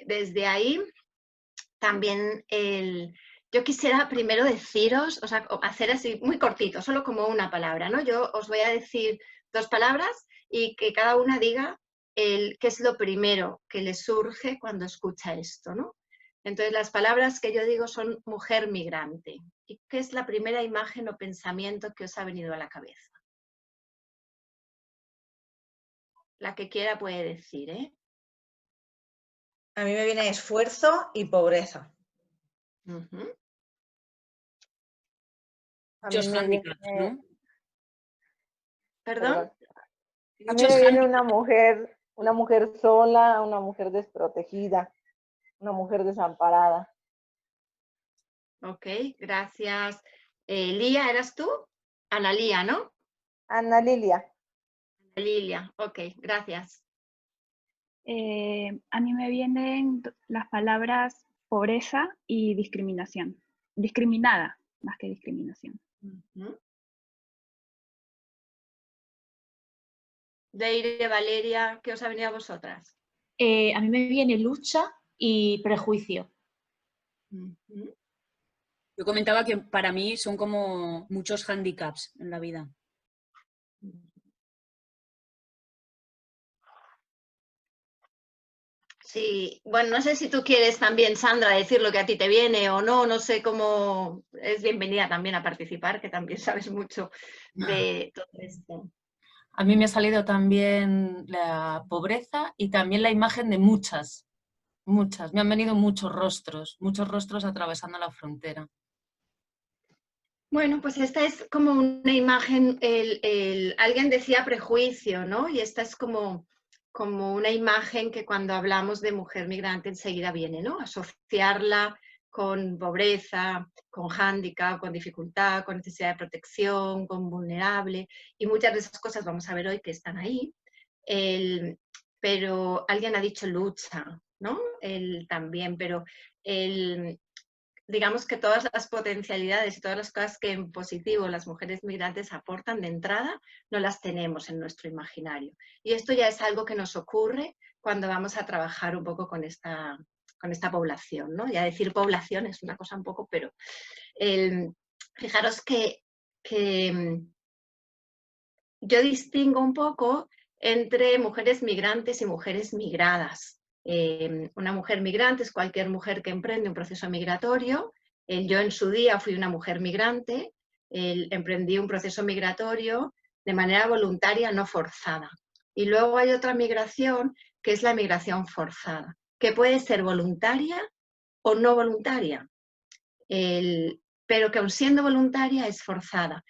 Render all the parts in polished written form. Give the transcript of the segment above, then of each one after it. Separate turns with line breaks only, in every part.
desde ahí también yo quisiera primero deciros, o sea, hacer así muy cortito, solo como una palabra, ¿no? Yo os voy a decir 2 palabras y que cada una diga qué es lo primero que le surge cuando escucha esto, ¿no? Entonces, las palabras que yo digo son mujer migrante. ¿Y qué es la primera imagen o pensamiento que os ha venido a la cabeza? La que quiera puede decir, ¿eh?
A mí me viene esfuerzo y pobreza.
Uh-huh.
A mí
Muchos
me
hándicaps,
viene,
¿no?
¿Perdón?
perdón, a mí
Muchos
me viene
hándicaps.
una mujer sola, una mujer desprotegida, una mujer desamparada.
Ok, gracias. Lía, ¿eras tú? Ana Lía, ¿no?
Ana Lilia.
Lilia, ok, gracias.
A mí me vienen las palabras pobreza y discriminación. Discriminada, más que discriminación.
Uh-huh. Deire, Valeria, ¿qué os ha venido a vosotras?
A mí me viene lucha y prejuicio.
Uh-huh.
Yo comentaba que para mí son como muchos hándicaps en la vida.
Sí, bueno, no sé si tú quieres también, Sandra, decir lo que a ti te viene o no, no sé cómo es bienvenida también a participar, que también sabes mucho de todo esto.
A mí me ha salido también la pobreza y también la imagen de muchas. Me han venido muchos rostros atravesando la frontera.
Bueno, pues esta es como una imagen, alguien decía prejuicio, ¿no? Y esta es como una imagen que cuando hablamos de mujer migrante enseguida viene, ¿no? Asociarla con pobreza, con hándicap, con dificultad, con necesidad de protección, con vulnerable, y muchas de esas cosas vamos a ver hoy que están ahí. Pero alguien ha dicho lucha, ¿no? También, pero digamos que todas las potencialidades y todas las cosas que en positivo las mujeres migrantes aportan de entrada, no las tenemos en nuestro imaginario. Y esto ya es algo que nos ocurre cuando vamos a trabajar un poco con esta población, ¿no? Ya decir población es una cosa un poco, pero fijaros que yo distingo un poco entre mujeres migrantes y mujeres migradas. Una mujer migrante es cualquier mujer que emprende un proceso migratorio. Yo en su día fui una mujer migrante, emprendí un proceso migratorio de manera voluntaria, no forzada. Y luego hay otra migración que es la migración forzada, que puede ser voluntaria o no voluntaria, pero que aun siendo voluntaria es forzada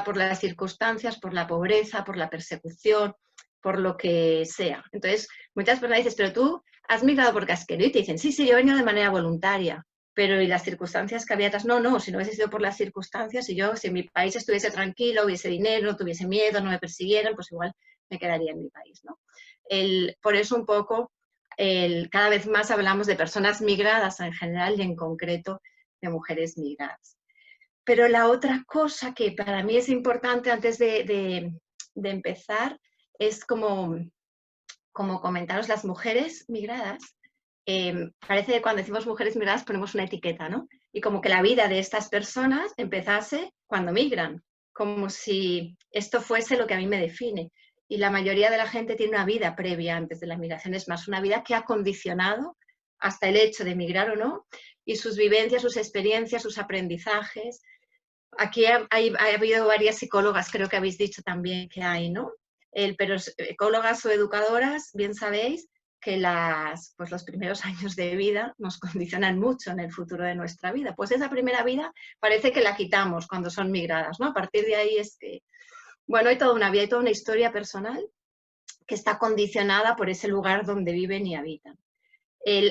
por las circunstancias, por la pobreza, por la persecución, por lo que sea. Entonces, muchas personas dicen, pero tú has migrado porque has querido, y te dicen, sí, yo he venido de manera voluntaria, pero ¿y las circunstancias que había atrás? No, si no hubiese sido por las circunstancias, si en mi país estuviese tranquilo, hubiese dinero, no tuviese miedo, no me persiguieran, pues igual me quedaría en mi país, ¿no? Por eso un poco, cada vez más hablamos de personas migradas en general y en concreto de mujeres migradas. Pero la otra cosa que para mí es importante antes de empezar es como comentaros las mujeres migradas. Parece que cuando decimos mujeres migradas ponemos una etiqueta, ¿no? Y como que la vida de estas personas empezase cuando migran, como si esto fuese lo que a mí me define. Y la mayoría de la gente tiene una vida previa antes de la migración, es más, una vida que ha condicionado hasta el hecho de migrar o no, y sus vivencias, sus experiencias, sus aprendizajes. Aquí ha habido varias psicólogas, creo que habéis dicho también que hay, ¿no? Pero psicólogas o educadoras, bien sabéis que los primeros años de vida nos condicionan mucho en el futuro de nuestra vida. Pues esa primera vida parece que la quitamos cuando son migradas, ¿no? A partir de ahí es que, bueno, hay toda una vida, hay toda una historia personal que está condicionada por ese lugar donde viven y habitan.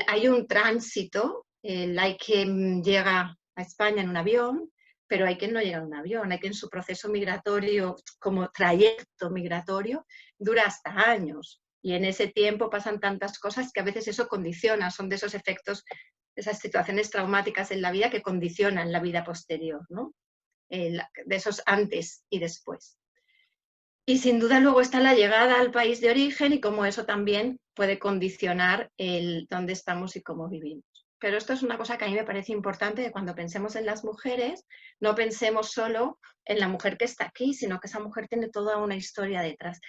Hay un tránsito, hay quien llega a España en un avión, pero hay quien no llega en un avión, hay quien en su proceso migratorio, como trayecto migratorio, dura hasta años. Y en ese tiempo pasan tantas cosas que a veces eso condiciona, son de esos efectos, de esas situaciones traumáticas en la vida que condicionan la vida posterior, ¿no? De esos antes y después. Y sin duda luego está la llegada al país de origen y cómo eso también puede condicionar el dónde estamos y cómo vivimos. Pero esto es una cosa que a mí me parece importante, que cuando pensemos en las mujeres, no pensemos solo en la mujer que está aquí, sino que esa mujer tiene toda una historia detrás.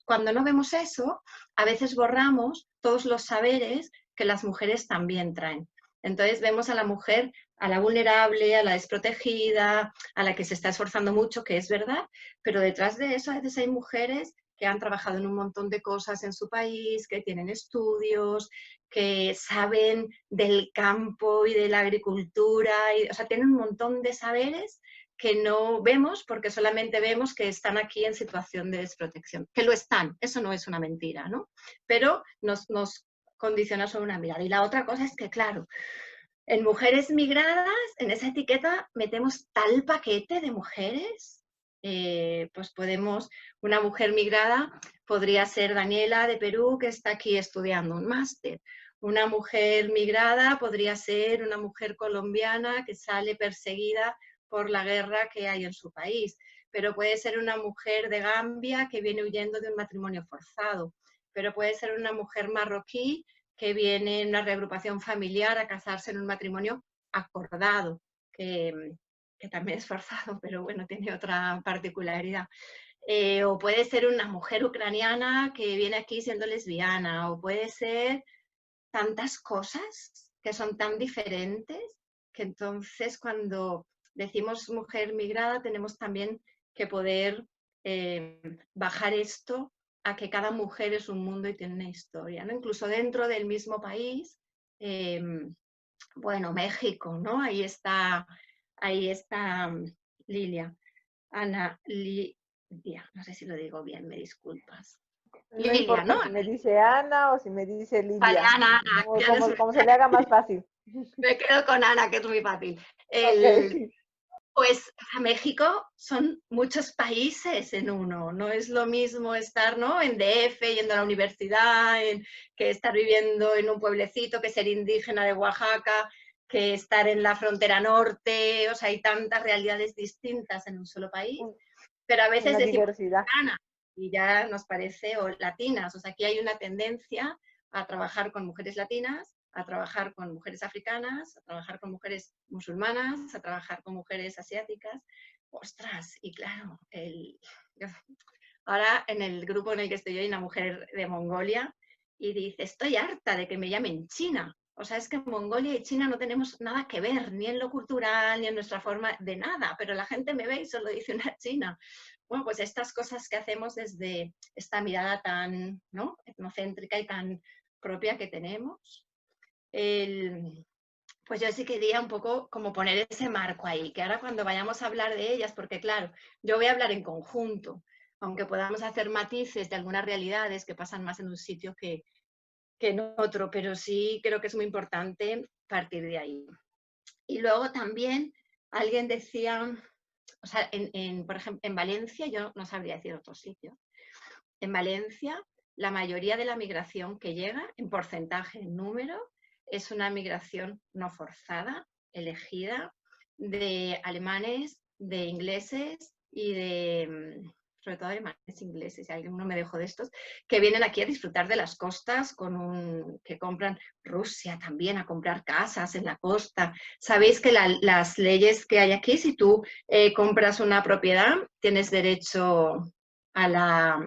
Cuando no vemos eso, a veces borramos todos los saberes que las mujeres también traen. Entonces vemos a la mujer, a la vulnerable, a la desprotegida, a la que se está esforzando mucho, que es verdad, pero detrás de eso a veces hay mujeres que han trabajado en un montón de cosas en su país, que tienen estudios, que saben del campo y de la agricultura, o sea, tienen un montón de saberes que no vemos porque solamente vemos que están aquí en situación de desprotección. Que lo están, eso no es una mentira, ¿no? Pero nos condiciona sobre una mirada. Y la otra cosa es que, claro, en mujeres migradas, en esa etiqueta metemos tal paquete de mujeres, pues una mujer migrada podría ser Daniela de Perú, que está aquí estudiando un máster. Una mujer migrada podría ser una mujer colombiana que sale perseguida por la guerra que hay en su país. Pero puede ser una mujer de Gambia que viene huyendo de un matrimonio forzado. Pero puede ser una mujer marroquí que viene en una reagrupación familiar a casarse en un matrimonio acordado, que también es forzado, pero bueno, tiene otra particularidad. O puede ser una mujer ucraniana que viene aquí siendo lesbiana, o puede ser tantas cosas que son tan diferentes, que entonces cuando decimos mujer migrada tenemos también que poder bajar esto a que cada mujer es un mundo y tiene una historia, ¿no? Incluso dentro del mismo país, bueno, México, ¿no? Ahí está Lilia, Ana Lilia, no sé si lo digo bien, me disculpas.
No
Lilia,
importa
¿no?
si me dice Ana o si me dice
Vale,
Lilia,
Ana,
como se le haga más fácil.
me quedo con Ana, que es muy fácil.
Okay.
Pues a México son muchos países en uno, no es lo mismo estar, ¿no?, en DF, yendo a la universidad, que estar viviendo en un pueblecito, que ser indígena de Oaxaca, que estar en la frontera norte, o sea, hay tantas realidades distintas en un solo país, pero a veces
Una
decimos
diversidad.
mexicana y ya nos parece, o latinas, o sea, aquí hay una tendencia a trabajar con mujeres latinas, a trabajar con mujeres africanas, a trabajar con mujeres musulmanas, a trabajar con mujeres asiáticas. ¡Ostras! Y claro, ahora en el grupo en el que estoy yo hay una mujer de Mongolia y dice, estoy harta de que me llamen China. O sea, es que Mongolia y China no tenemos nada que ver, ni en lo cultural, ni en nuestra forma de nada, pero la gente me ve y solo dice una china. Bueno, pues estas cosas que hacemos desde esta mirada tan, ¿no?, etnocéntrica y tan propia que tenemos, pues yo sí quería un poco como poner ese marco ahí, que ahora cuando vayamos a hablar de ellas, porque claro, yo voy a hablar en conjunto, aunque podamos hacer matices de algunas realidades que pasan más en un sitio que en otro, pero sí creo que es muy importante partir de ahí. Y luego también alguien decía, o sea, por ejemplo, en Valencia, yo no sabría decir otro sitio, en Valencia la mayoría de la migración que llega, en porcentaje, en número, es una migración no forzada, elegida, de alemanes, de ingleses y sobre todo alemanes, ingleses, si alguno me dejó de estos, que vienen aquí a disfrutar de las costas, que compran Rusia también, a comprar casas en la costa. Sabéis que las leyes que hay aquí, si tú compras una propiedad, tienes derecho a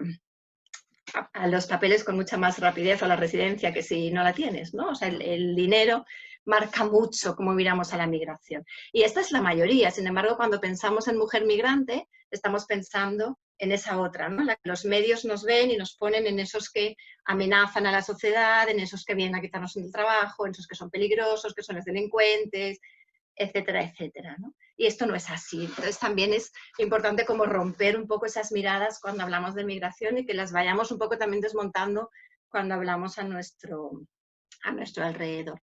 los papeles con mucha más rapidez, o a la residencia, que si no la tienes, ¿no? O sea, el dinero marca mucho cómo miramos a la migración. Y esta es la mayoría. Sin embargo, cuando pensamos en mujer migrante, estamos pensando en esa otra, ¿no? La que los medios nos ven y nos ponen en esos que amenazan a la sociedad, en esos que vienen a quitarnos el trabajo, en esos que son peligrosos, que son los delincuentes, etcétera, etcétera, ¿no? Y esto no es así. Entonces también es importante como romper un poco esas miradas cuando hablamos de migración y que las vayamos un poco también desmontando cuando hablamos a nuestro alrededor.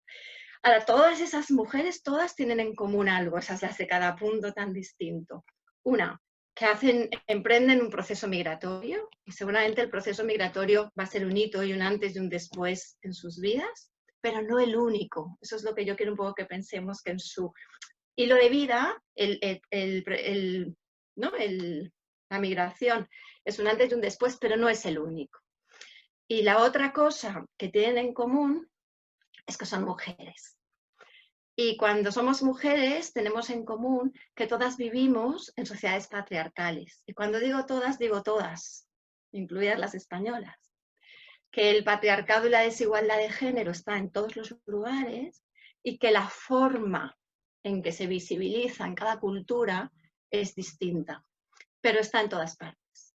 Ahora, todas esas mujeres, todas tienen en común algo, esas las de cada punto tan distinto. Una, que emprenden un proceso migratorio, y seguramente el proceso migratorio va a ser un hito y un antes y un después en sus vidas, pero no el único. Eso es lo que yo quiero un poco que pensemos, que en su hilo de vida, ¿no?, La migración es un antes y un después, pero no es el único. Y la otra cosa que tienen en común es que son mujeres. Y cuando somos mujeres tenemos en común que todas vivimos en sociedades patriarcales. Y cuando digo todas, incluidas las españolas. Que el patriarcado y la desigualdad de género está en todos los lugares y que la forma en que se visibiliza en cada cultura es distinta, pero está en todas partes.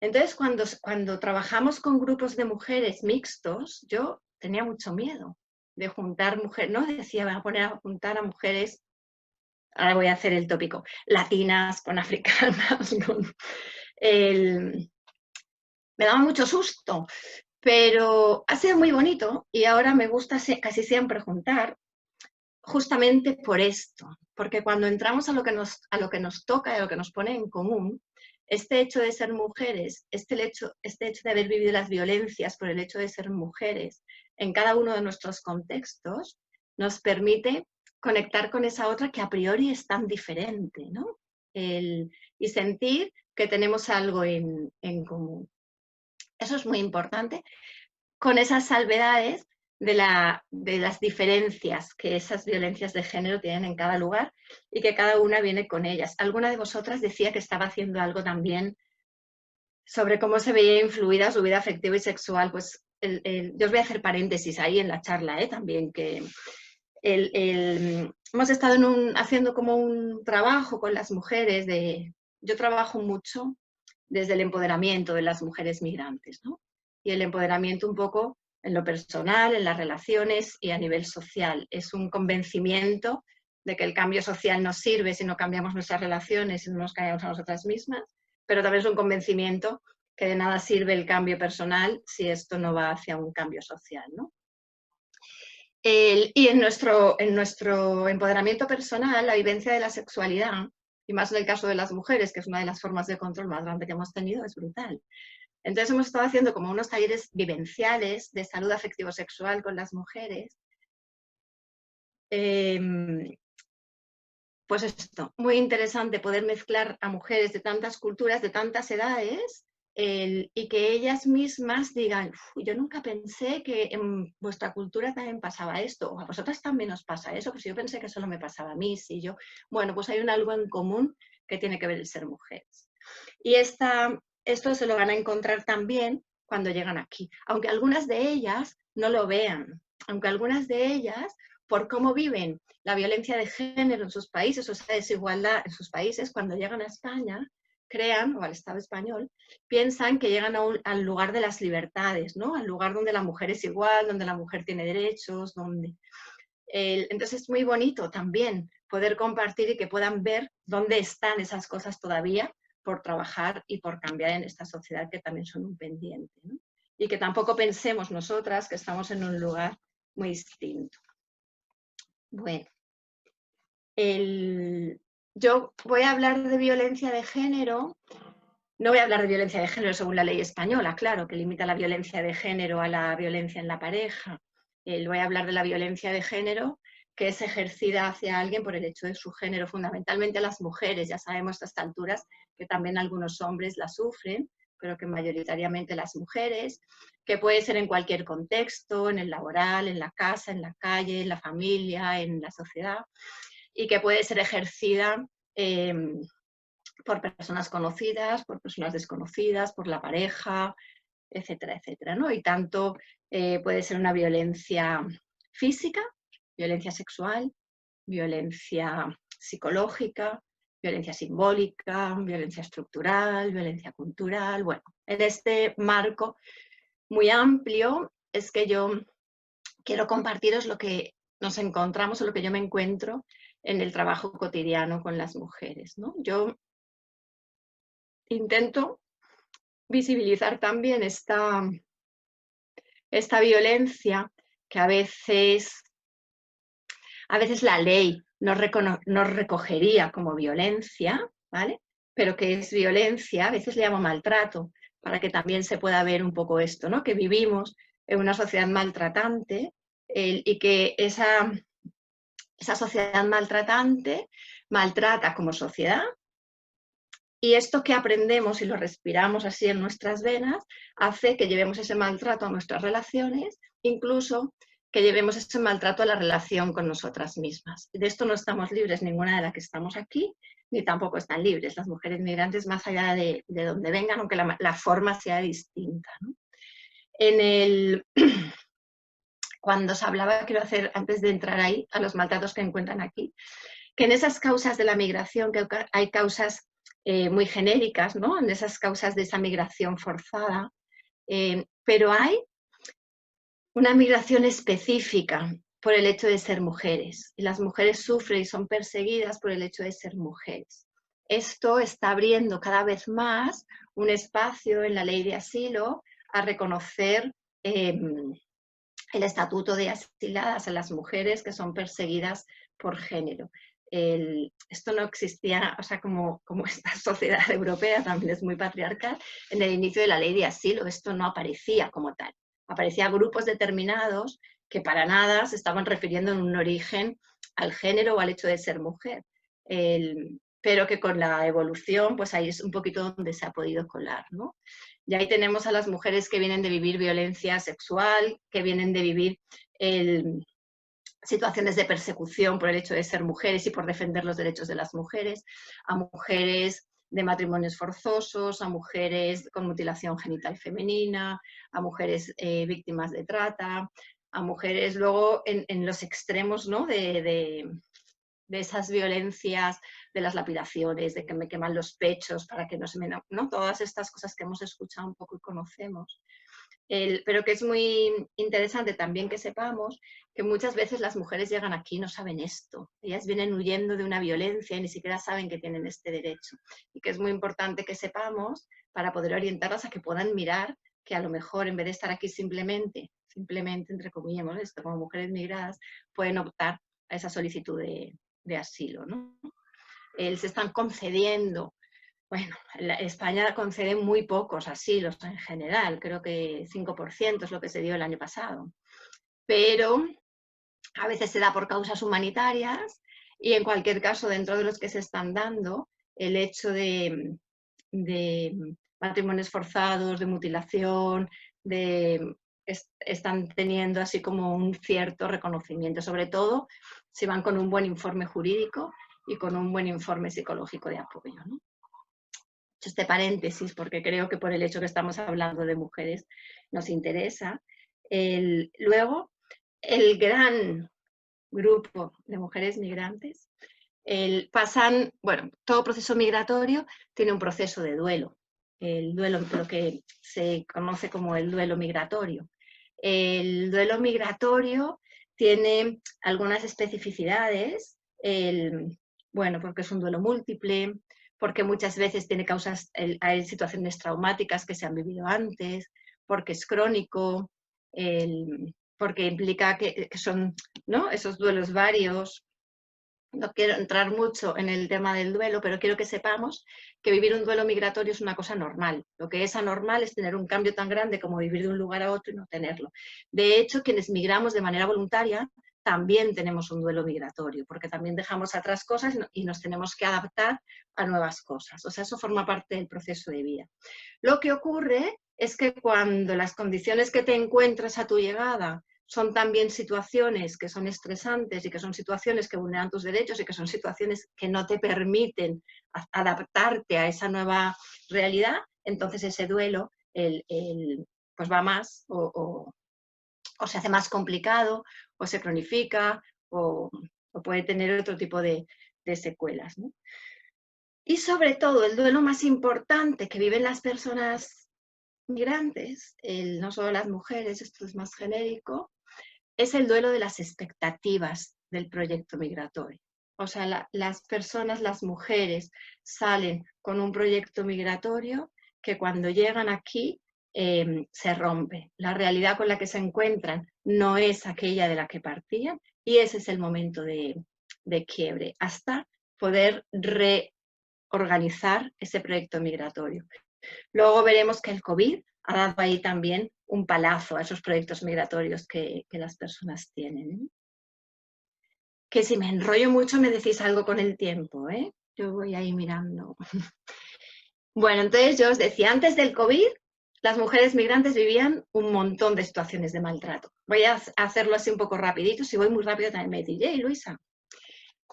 Entonces, cuando trabajamos con grupos de mujeres mixtos, yo tenía mucho miedo de juntar mujeres, ¿no? Decía, voy a poner a juntar a mujeres, ahora voy a hacer el tópico, latinas con africanas, me daba mucho susto, pero ha sido muy bonito y ahora me gusta casi siempre juntar justamente por esto, porque cuando entramos a lo que nos toca y a lo que nos pone en común, este hecho de ser mujeres, este hecho de haber vivido las violencias por el hecho de ser mujeres en cada uno de nuestros contextos, nos permite conectar con esa otra que a priori es tan diferente, ¿no? Y sentir que tenemos algo en común. Eso es muy importante, con esas salvedades de las diferencias que esas violencias de género tienen en cada lugar y que cada una viene con ellas. Alguna de vosotras decía que estaba haciendo algo también sobre cómo se veía influida su vida afectiva y sexual. Pues yo os voy a hacer paréntesis ahí en la charla también, que hemos estado haciendo como un trabajo con las mujeres yo trabajo mucho desde el empoderamiento de las mujeres migrantes, ¿no? Y el empoderamiento un poco en lo personal, en las relaciones y a nivel social. Es un convencimiento de que el cambio social nos sirve si no cambiamos nuestras relaciones, si no nos cambiamos a nosotras mismas, pero también es un convencimiento que de nada sirve el cambio personal si esto no va hacia un cambio social, ¿no? Y en nuestro empoderamiento personal, la vivencia de la sexualidad, y más en el caso de las mujeres, que es una de las formas de control más grande que hemos tenido, es brutal. Entonces hemos estado haciendo como unos talleres vivenciales de salud afectivo-sexual con las mujeres. Pues esto, muy interesante poder mezclar a mujeres de tantas culturas, de tantas edades, y que ellas mismas digan, yo nunca pensé que en vuestra cultura también pasaba esto, o a vosotras también os pasa eso, pues yo pensé que solo me pasaba a mí, si yo, bueno, pues hay algo en común que tiene que ver el ser mujeres. Y esto se lo van a encontrar también cuando llegan aquí, aunque algunas de ellas no lo vean, aunque algunas de ellas, por cómo viven la violencia de género en sus países, o esa desigualdad en sus países, cuando llegan a España, crean, o al Estado español, piensan que llegan al lugar de las libertades, ¿no? Al lugar donde la mujer es igual, donde la mujer tiene derechos, donde... entonces es muy bonito también poder compartir y que puedan ver dónde están esas cosas todavía por trabajar y por cambiar en esta sociedad que también son un pendiente, ¿no? Y que tampoco pensemos nosotras que estamos en un lugar muy distinto. Bueno, yo voy a hablar de violencia de género. No voy a hablar de violencia de género según la ley española, claro, que limita la violencia de género a la violencia en la pareja. Voy a hablar de la violencia de género que es ejercida hacia alguien por el hecho de su género, fundamentalmente a las mujeres. Ya sabemos a estas alturas que también algunos hombres la sufren, pero que mayoritariamente las mujeres, que puede ser en cualquier contexto, en el laboral, en la casa, en la calle, en la familia, en la sociedad, y que puede ser ejercida por personas conocidas, por personas desconocidas, por la pareja, etcétera, etcétera, ¿no? Y tanto puede ser una violencia física, violencia sexual, violencia psicológica, violencia simbólica, violencia estructural, violencia cultural. Bueno, en este marco muy amplio es que yo quiero compartiros lo que nos encontramos o lo que yo me encuentro en el trabajo cotidiano con las mujeres, ¿no? Yo intento visibilizar también esta violencia que a veces la ley no recogería como violencia, ¿vale? Pero que es violencia, a veces le llamo maltrato, para que también se pueda ver un poco esto, ¿no? Que vivimos en una sociedad maltratante y que esa sociedad maltratante maltrata como sociedad Y esto que aprendemos y lo respiramos así en nuestras venas, hace que llevemos ese maltrato a nuestras relaciones, incluso que llevemos ese maltrato a la relación con nosotras mismas. De esto no estamos libres ninguna de las que estamos aquí, ni tampoco están libres las mujeres migrantes más allá de donde vengan, aunque la forma sea distinta, ¿no? Cuando os hablaba, quiero hacer, antes de entrar ahí, a los maltratos que encuentran aquí, que en esas causas de la migración, que hay causas muy genéricas, ¿no? En esas causas de esa migración forzada, pero hay una migración específica por el hecho de ser mujeres. Y las mujeres sufren y son perseguidas por el hecho de ser mujeres. Esto está abriendo cada vez más un espacio en la ley de asilo a reconocer el estatuto de asiladas a las mujeres que son perseguidas por género. Esto no existía, o sea, como esta sociedad europea también es muy patriarcal, en el inicio de la ley de asilo esto no aparecía como tal. Aparecía grupos determinados que para nada se estaban refiriendo en un origen al género o al hecho de ser mujer. Pero que con la evolución, pues ahí es un poquito donde se ha podido colar, ¿no? Y ahí tenemos a las mujeres que vienen de vivir violencia sexual, que vienen de vivir situaciones de persecución por el hecho de ser mujeres y por defender los derechos de las mujeres, a mujeres de matrimonios forzosos, a mujeres con mutilación genital femenina, a mujeres víctimas de trata, a mujeres luego en los extremos, ¿no? de esas violencias, de las lapidaciones, de que me queman los pechos para que no se me... ¿no? Todas estas cosas que hemos escuchado un poco y conocemos. Pero que es muy interesante también que sepamos que muchas veces las mujeres llegan aquí y no saben esto. Ellas vienen huyendo de una violencia y ni siquiera saben que tienen este derecho. Y que es muy importante que sepamos para poder orientarlas a que puedan mirar que a lo mejor en vez de estar aquí simplemente entre comillas, esto, como mujeres migradas, pueden optar a esa solicitud de asilo, ¿no? Se están concediendo, bueno, España concede muy pocos asilos en general, creo que 5% es lo que se dio el año pasado, pero a veces se da por causas humanitarias y en cualquier caso dentro de los que se están dando, el hecho de matrimonios forzados, de mutilación, están teniendo así como un cierto reconocimiento, sobre todo si van con un buen informe jurídico y con un buen informe psicológico de apoyo, ¿no? Este paréntesis, porque creo que por el hecho que estamos hablando de mujeres nos interesa. Luego, el gran grupo de mujeres migrantes pasan, bueno, todo proceso migratorio tiene un proceso de duelo. El duelo, lo que se conoce como el duelo migratorio. El duelo migratorio tiene algunas especificidades, bueno, porque es un duelo múltiple, porque muchas veces tiene causas, hay situaciones traumáticas que se han vivido antes, porque es crónico, porque implica que son, ¿no? Esos duelos varios. No quiero entrar mucho en el tema del duelo, pero quiero que sepamos que vivir un duelo migratorio es una cosa normal. Lo que es anormal es tener un cambio tan grande como vivir de un lugar a otro y no tenerlo. De hecho, quienes migramos de manera voluntaria también tenemos un duelo migratorio, porque también dejamos atrás cosas y nos tenemos que adaptar a nuevas cosas. O sea, eso forma parte del proceso de vida. Lo que ocurre es que cuando las condiciones que te encuentras a tu llegada son también situaciones que son estresantes y que son situaciones que vulneran tus derechos y que son situaciones que no te permiten adaptarte a esa nueva realidad, entonces ese duelo pues va más o se hace más complicado o se cronifica o puede tener otro tipo de secuelas, ¿no? Y sobre todo el duelo más importante que viven las personas migrantes, no solo las mujeres, esto es más genérico, es el duelo de las expectativas del proyecto migratorio. O sea, las personas, las mujeres, salen con un proyecto migratorio que cuando llegan aquí se rompe. La realidad con la que se encuentran no es aquella de la que partían y ese es el momento de quiebre, hasta poder reorganizar ese proyecto migratorio. Luego veremos que el COVID ha dado ahí también un palazo a esos proyectos migratorios que las personas tienen, ¿eh? Que si me enrollo mucho me decís algo con el tiempo, ¿eh? Yo voy ahí mirando. Bueno, entonces yo os decía, antes del COVID, las mujeres migrantes vivían un montón de situaciones de maltrato. Voy a hacerlo así un poco rapidito, si voy muy rápido también me diré, Luisa.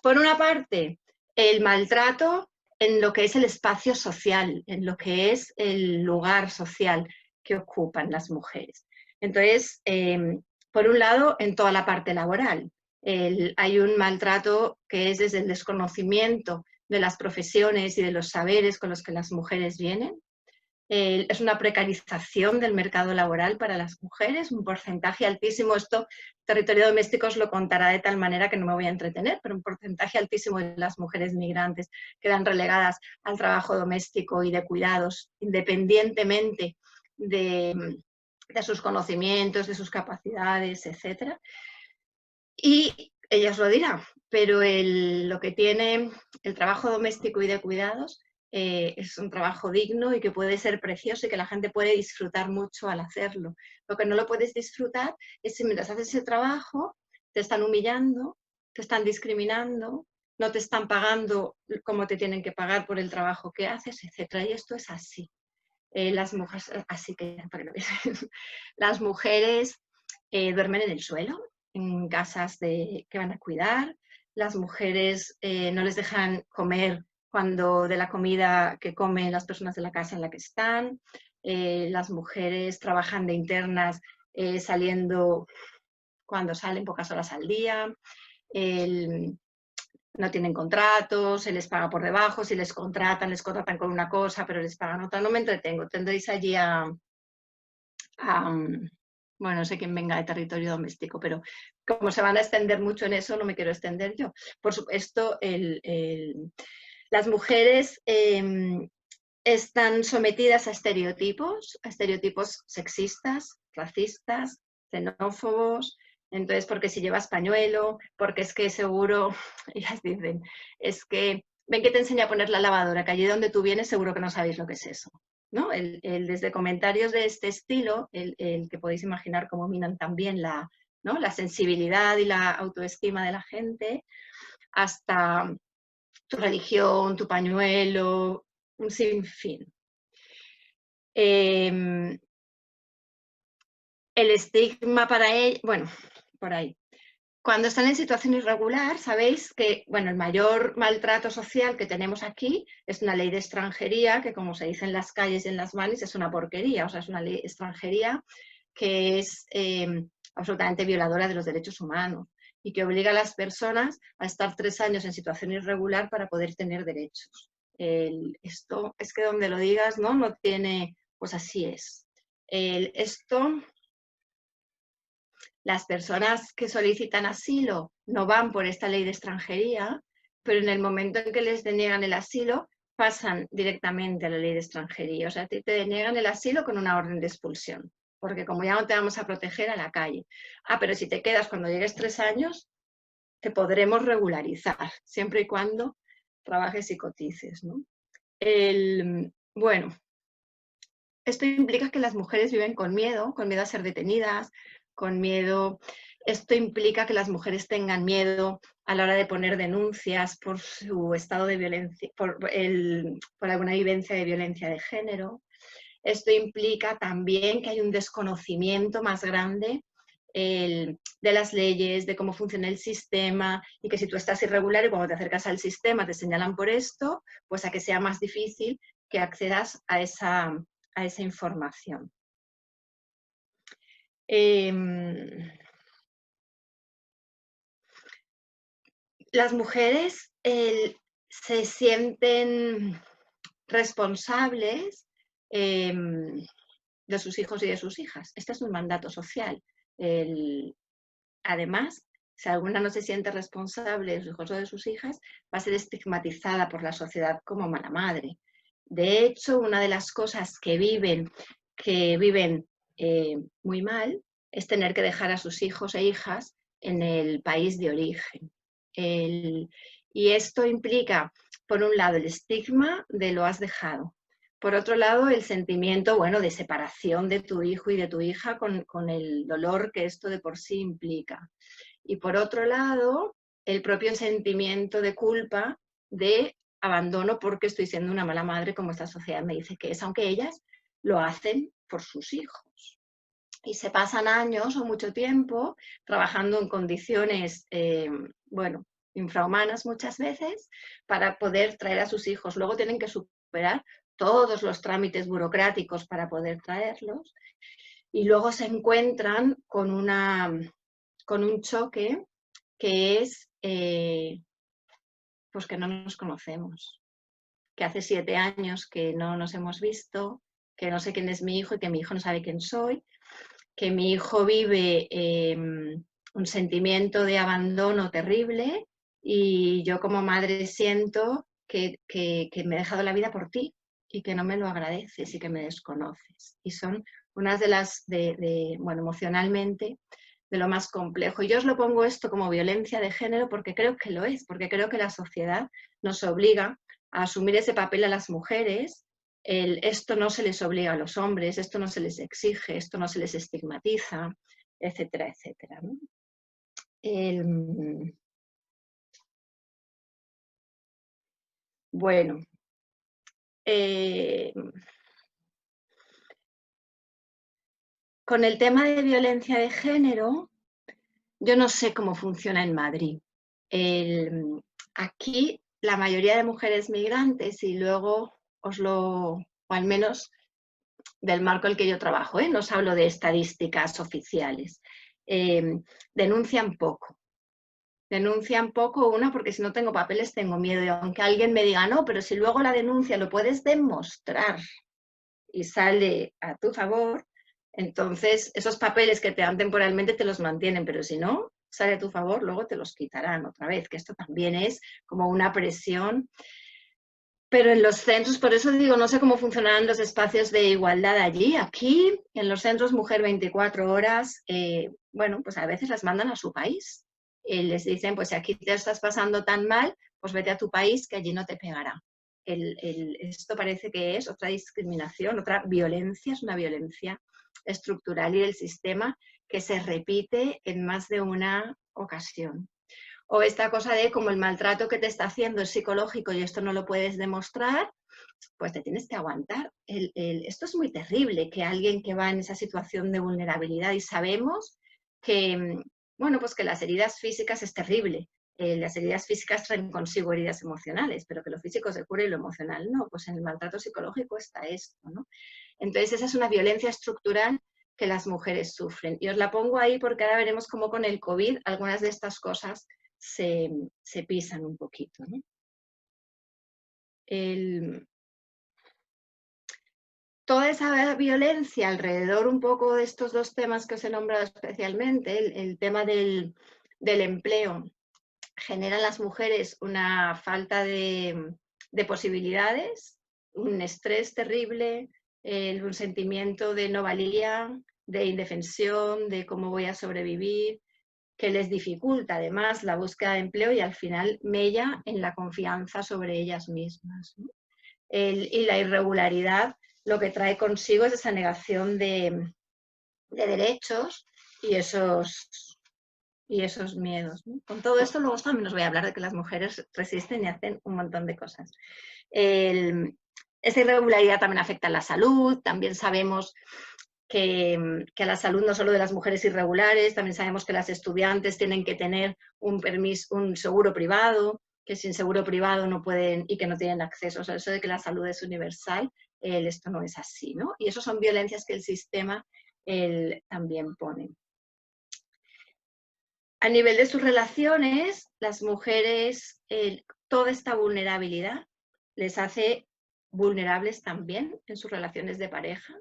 Por una parte, el maltrato en lo que es el espacio social, en lo que es el lugar social que ocupan las mujeres. Entonces, por un lado, en toda la parte laboral. Hay un maltrato que es desde el desconocimiento de las profesiones y de los saberes con los que las mujeres vienen. Es una precarización del mercado laboral para las mujeres, un porcentaje altísimo. Esto Territorio Doméstico os lo contará de tal manera que no me voy a entretener, pero un porcentaje altísimo de las mujeres migrantes quedan relegadas al trabajo doméstico y de cuidados, independientemente de sus conocimientos, de sus capacidades, etc. Y ella os lo dirá, pero lo que tiene el trabajo doméstico y de cuidados es un trabajo digno y que puede ser precioso y que la gente puede disfrutar mucho al hacerlo. Lo que no lo puedes disfrutar es si mientras haces ese trabajo te están humillando, te están discriminando, no te están pagando como te tienen que pagar por el trabajo que haces, etc. Y esto es así. Las mujeres, así que para que lo veáis, las mujeres duermen en el suelo, en casas que van a cuidar. Las mujeres no les dejan comer de la comida que comen las personas de la casa en la que están. Las mujeres trabajan de internas saliendo cuando salen, pocas horas al día. No tienen contratos, se les paga por debajo, si les contratan con una cosa, pero les pagan otra. No me entretengo, tendréis allí bueno, no sé quién venga de Territorio Doméstico, pero como se van a extender mucho en eso, no me quiero extender yo. Por supuesto, las mujeres están sometidas a estereotipos sexistas, racistas, xenófobos. Entonces, porque si llevas pañuelo, porque es que seguro, ellas dicen, es que ven que te enseña a poner la lavadora, que allí donde tú vienes seguro que no sabéis lo que es eso, ¿no? Desde comentarios de este estilo, el que podéis imaginar cómo minan también ¿no? la sensibilidad y la autoestima de la gente, hasta tu religión, tu pañuelo, un sinfín. El estigma para él, bueno, por ahí. Cuando están en situación irregular, sabéis que, bueno, el mayor maltrato social que tenemos aquí es una ley de extranjería, que como se dice en las calles y en las manis, es una porquería, o sea, es una ley de extranjería que es absolutamente violadora de los derechos humanos y que obliga a las personas a estar 3 años en situación irregular para poder tener derechos. Esto es que donde lo digas, no tiene, pues así es. Las personas que solicitan asilo no van por esta ley de extranjería, pero en el momento en que les deniegan el asilo, pasan directamente a la ley de extranjería. O sea, te deniegan el asilo con una orden de expulsión, porque como ya no te vamos a proteger, a la calle. Pero si te quedas cuando llegues 3 años, te podremos regularizar, siempre y cuando trabajes y cotices, ¿no? Bueno, esto implica que las mujeres viven con miedo a ser detenidas, con miedo. Esto implica que las mujeres tengan miedo a la hora de poner denuncias por su estado de violencia, por alguna vivencia de violencia de género. Esto implica también que hay un desconocimiento más grande de las leyes, de cómo funciona el sistema, y que si tú estás irregular y cuando te acercas al sistema te señalan por esto, pues a que sea más difícil que accedas a esa información. Las mujeres se sienten responsables de sus hijos y de sus hijas. Este es un mandato social. Además, si alguna no se siente responsable de sus hijos o de sus hijas, va a ser estigmatizada por la sociedad como mala madre. De hecho, una de las cosas que viven muy mal es tener que dejar a sus hijos e hijas en el país de origen. Y esto implica, por un lado, el estigma de lo has dejado. Por otro lado, el sentimiento, bueno, de separación de tu hijo y de tu hija con el dolor que esto de por sí implica. Y por otro lado, el propio sentimiento de culpa de abandono porque estoy siendo una mala madre como esta sociedad me dice que es, aunque ellas lo hacen por sus hijos. Y se pasan años o mucho tiempo trabajando en condiciones, bueno, infrahumanas muchas veces, para poder traer a sus hijos. Luego tienen que superar todos los trámites burocráticos para poder traerlos y luego se encuentran con un choque que es pues que no nos conocemos, que hace 7 años que no nos hemos visto, que no sé quién es mi hijo y que mi hijo no sabe quién soy, que mi hijo vive un sentimiento de abandono terrible y yo como madre siento que me he dejado la vida por ti y que no me lo agradeces y que me desconoces. Y son unas de las, bueno, emocionalmente, de lo más complejo. Y yo os lo pongo esto como violencia de género porque creo que lo es, porque creo que la sociedad nos obliga a asumir ese papel a las mujeres. Esto no se les obliga a los hombres, esto no se les exige, esto no se les estigmatiza, etcétera, etcétera, ¿no? Bueno, con el tema de violencia de género, yo no sé cómo funciona en Madrid. Aquí la mayoría de mujeres migrantes, y luego o al menos del marco en el que yo trabajo, no os hablo de estadísticas oficiales, denuncian poco. Denuncian poco, una, porque si no tengo papeles tengo miedo, y aunque alguien me diga, no, pero si luego la denuncia lo puedes demostrar y sale a tu favor, entonces esos papeles que te dan temporalmente te los mantienen, pero si no sale a tu favor, luego te los quitarán otra vez, que esto también es como una presión. Pero en los centros, por eso digo, no sé cómo funcionarán los espacios de igualdad allí. Aquí, en los centros Mujer 24 horas, bueno, pues a veces las mandan a su país. Les dicen, pues si aquí te estás pasando tan mal, pues vete a tu país que allí no te pegará. Esto parece que es otra discriminación, otra violencia, es una violencia estructural y del sistema que se repite en más de una ocasión. O esta cosa de como el maltrato que te está haciendo es psicológico y esto no lo puedes demostrar, pues te tienes que aguantar. Esto es muy terrible, que alguien que va en esa situación de vulnerabilidad, y sabemos que, bueno, pues que las heridas físicas es terrible. Las heridas físicas traen consigo heridas emocionales, pero que lo físico se cura y lo emocional no. Pues en el maltrato psicológico está esto, ¿no? Entonces esa es una violencia estructural que las mujeres sufren. Y os la pongo ahí porque ahora veremos cómo con el COVID algunas de estas cosas se pisan un poquito, ¿no? Toda esa violencia alrededor un poco de estos dos temas que os he nombrado especialmente, el tema del empleo, genera en las mujeres una falta de posibilidades, un estrés terrible, un sentimiento de no valía, de indefensión, de cómo voy a sobrevivir, que les dificulta además la búsqueda de empleo y al final mella en la confianza sobre ellas mismas, ¿no? Y la irregularidad lo que trae consigo es esa negación de derechos y esos miedos, ¿no? Con todo esto luego también os voy a hablar de que las mujeres resisten y hacen un montón de cosas. Esa irregularidad también afecta a la salud, también sabemos que a la salud no solo de las mujeres irregulares, también sabemos que las estudiantes tienen que tener un seguro privado, que sin seguro privado no pueden y que no tienen acceso. O sea, eso de que la salud es universal, esto no es así, ¿no? Y eso son violencias que el sistema también pone. A nivel de sus relaciones, las mujeres, toda esta vulnerabilidad les hace vulnerables también en sus relaciones de pareja.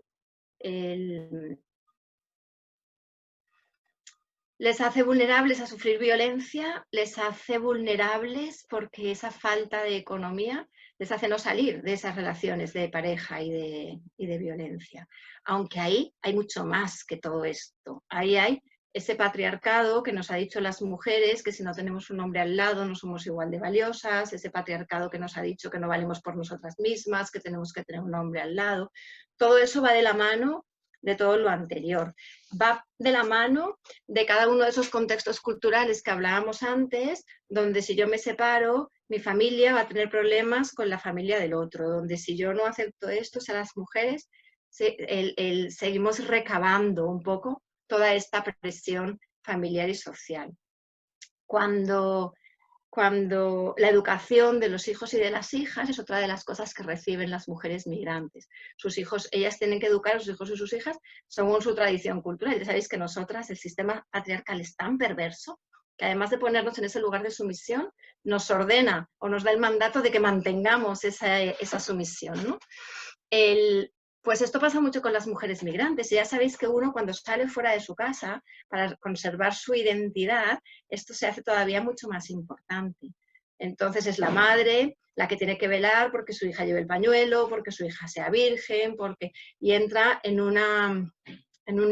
Les hace vulnerables a sufrir violencia, les hace vulnerables porque esa falta de economía les hace no salir de esas relaciones de pareja y de violencia. Aunque ahí hay mucho más que todo esto. Ahí hay ese patriarcado que nos ha dicho las mujeres que si no tenemos un hombre al lado no somos igual de valiosas, ese patriarcado que nos ha dicho que no valemos por nosotras mismas, que tenemos que tener un hombre al lado. Todo eso va de la mano de todo lo anterior. Va de la mano de cada uno de esos contextos culturales que hablábamos antes, donde si yo me separo, mi familia va a tener problemas con la familia del otro, donde si yo no acepto esto, o sea, las mujeres seguimos recabando un poco toda esta presión familiar y social. Cuando la educación de los hijos y de las hijas es otra de las cosas que reciben las mujeres migrantes. Sus hijos, ellas tienen que educar a sus hijos y sus hijas según su tradición cultural. Ya sabéis que nosotras, el sistema patriarcal es tan perverso que además de ponernos en ese lugar de sumisión, nos ordena o nos da el mandato de que mantengamos esa sumisión, ¿no? Pues esto pasa mucho con las mujeres migrantes. Y ya sabéis que uno cuando sale fuera de su casa para conservar su identidad, esto se hace todavía mucho más importante. Entonces es la madre la que tiene que velar porque su hija lleve el pañuelo, porque su hija sea virgen, y entra en un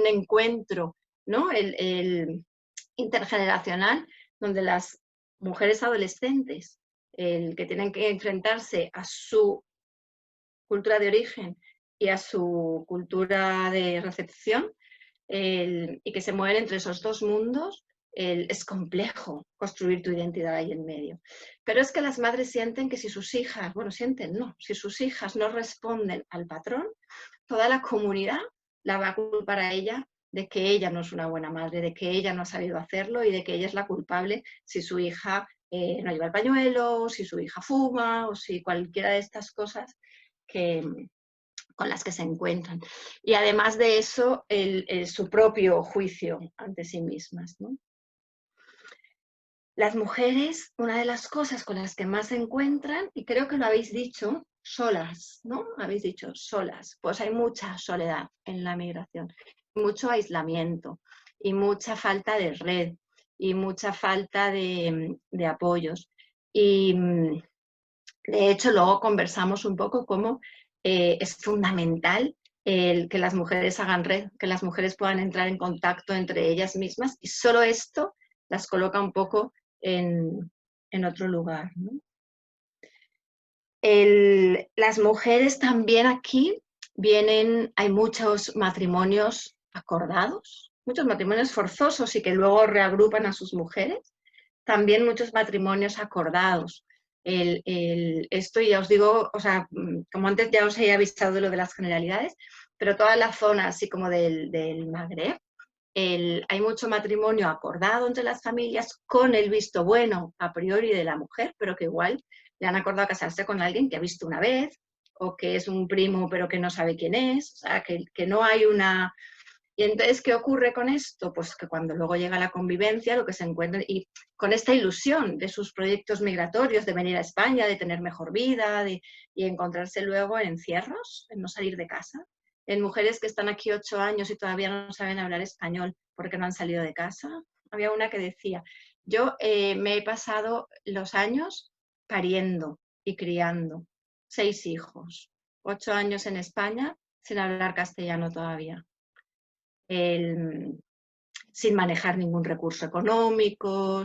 encuentro, ¿no? El intergeneracional, donde las mujeres adolescentes, que tienen que enfrentarse a su cultura de origen y a su cultura de recepción, y que se mueven entre esos dos mundos, es complejo construir tu identidad ahí en medio. Pero es que las madres sienten que si sus hijas, si sus hijas no responden al patrón, toda la comunidad la va a culpar a ella de que ella no es una buena madre, de que ella no ha sabido hacerlo y de que ella es la culpable si su hija no lleva el pañuelo, si su hija fuma o si cualquiera de estas cosas con las que se encuentran. Y además de eso, su propio juicio ante sí mismas, ¿no? Las mujeres, una de las cosas con las que más se encuentran, y creo que lo habéis dicho, solas, ¿no? Habéis dicho solas. Pues hay mucha soledad en la migración, mucho aislamiento y mucha falta de red y mucha falta de apoyos. Y de hecho, luego conversamos un poco cómo es fundamental que las mujeres hagan red, que las mujeres puedan entrar en contacto entre ellas mismas, y solo esto las coloca un poco en otro lugar, ¿no? Las mujeres también aquí hay muchos matrimonios acordados, muchos matrimonios forzosos y que luego reagrupan a sus mujeres, también muchos matrimonios acordados. Esto ya os digo, o sea, como antes ya os he avisado de lo de las generalidades, pero toda la zona así como del Magreb, hay mucho matrimonio acordado entre las familias con el visto bueno a priori de la mujer, pero que igual le han acordado casarse con alguien que ha visto una vez o que es un primo pero que no sabe quién es, o sea, que no hay una... Y entonces, ¿qué ocurre con esto? Pues que cuando luego llega la convivencia, lo que se encuentra, y con esta ilusión de sus proyectos migratorios, de venir a España, de tener mejor vida, y encontrarse luego en encierros, en no salir de casa, en mujeres que están aquí 8 años y todavía no saben hablar español porque no han salido de casa. Había una que decía, yo me he pasado los años pariendo y criando 6 hijos, 8 años en España sin hablar castellano todavía. Sin manejar ningún recurso económico,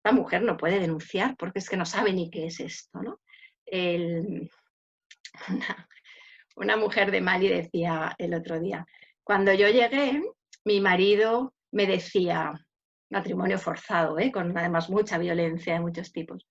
la mujer no puede denunciar porque es que no sabe ni qué es esto, ¿no? Una mujer de Mali decía el otro día, cuando yo llegué, mi marido me decía, matrimonio forzado, con además mucha violencia de muchos tipos,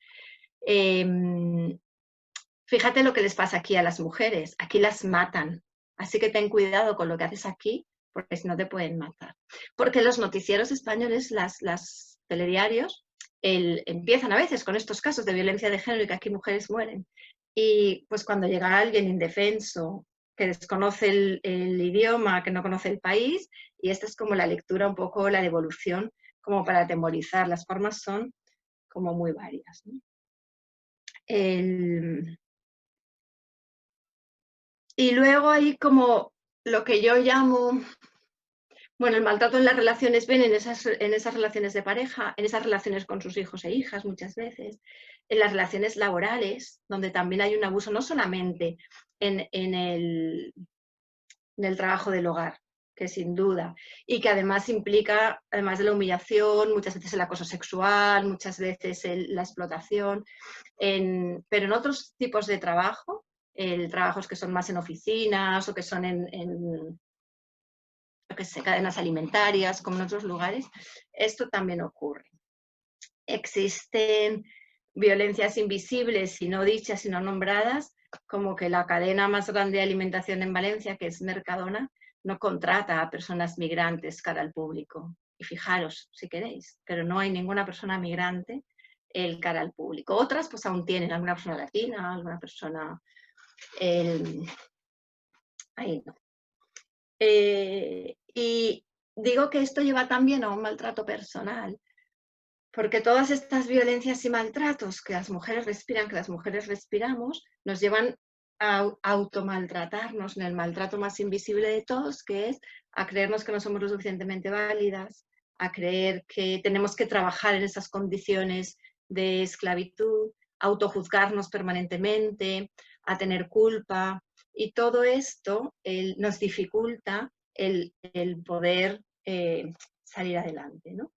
fíjate lo que les pasa aquí a las mujeres, aquí las matan, así que ten cuidado con lo que haces aquí, porque si no te pueden matar. Porque los noticieros españoles, las telediarios, empiezan a veces con estos casos de violencia de género y que aquí mujeres mueren. Y pues cuando llega alguien indefenso, que desconoce el idioma, que no conoce el país, y esta es como la lectura, un poco la devolución, como para atemorizar. Las formas son como muy varias, ¿no? Y luego hay como lo que yo llamo, bueno, el maltrato en las relaciones, ven en esas relaciones de pareja, en esas relaciones con sus hijos e hijas muchas veces, en las relaciones laborales, donde también hay un abuso, no solamente en el trabajo del hogar, que sin duda, y que además implica, además de la humillación, muchas veces el acoso sexual, muchas veces la explotación, pero en otros tipos de trabajo, trabajos que son más en oficinas o que son en cadenas alimentarias, como en otros lugares, esto también ocurre. Existen violencias invisibles y no dichas y no nombradas, como que la cadena más grande de alimentación en Valencia, que es Mercadona, no contrata a personas migrantes cara al público. Y fijaros, si queréis, pero no hay ninguna persona migrante cara al público. Otras pues aún tienen, alguna persona latina, alguna persona... ahí no. Y digo que esto lleva también a un maltrato personal, porque todas estas violencias y maltratos que las mujeres respiran, que las mujeres respiramos, nos llevan a automaltratarnos en el maltrato más invisible de todos, que es a creernos que no somos lo suficientemente válidas, a creer que tenemos que trabajar en esas condiciones de esclavitud, a autojuzgarnos permanentemente, a tener culpa, y todo esto nos dificulta el poder salir adelante, ¿no?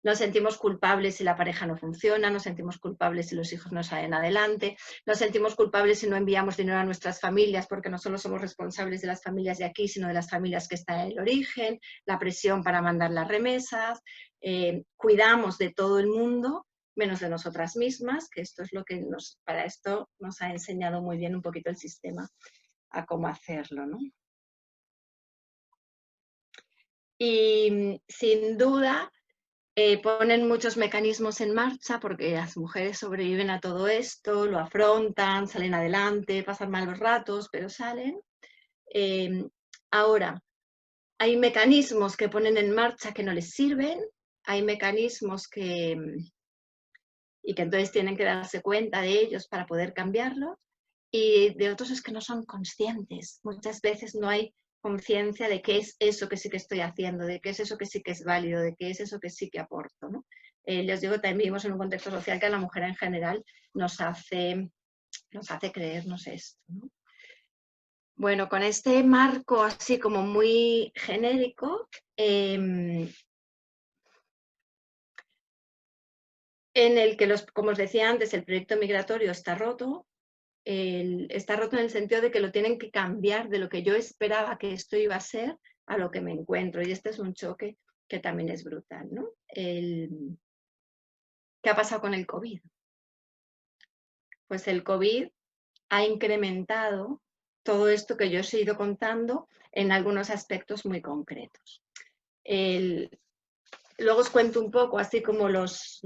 Nos sentimos culpables si la pareja no funciona, nos sentimos culpables si los hijos no salen adelante, nos sentimos culpables si no enviamos dinero a nuestras familias, porque no solo somos responsables de las familias de aquí, sino de las familias que están en el origen, la presión para mandar las remesas, cuidamos de todo el mundo, menos de nosotras mismas, que esto es lo que para esto nos ha enseñado muy bien un poquito el sistema a cómo hacerlo, ¿no? Y sin duda ponen muchos mecanismos en marcha porque las mujeres sobreviven a todo esto, lo afrontan, salen adelante, pasan malos ratos, pero salen. Ahora, hay mecanismos que ponen en marcha que no les sirven, hay mecanismos y que entonces tienen que darse cuenta de ellos para poder cambiarlos, y de otros es que no son conscientes. Muchas veces no hay conciencia de qué es eso que sí que estoy haciendo, de qué es eso que sí que es válido, de qué es eso que sí que aporto, ¿no? Les digo, también vivimos en un contexto social que a la mujer en general nos hace creernos esto, ¿no? Bueno, con este marco así como muy genérico, en el que, como os decía antes, el proyecto migratorio está roto. Está roto en el sentido de que lo tienen que cambiar de lo que yo esperaba que esto iba a ser a lo que me encuentro. Y este es un choque que también es brutal, ¿no? ¿Qué ha pasado con el COVID? Pues el COVID ha incrementado todo esto que yo os he ido contando en algunos aspectos muy concretos. Luego os cuento un poco así como los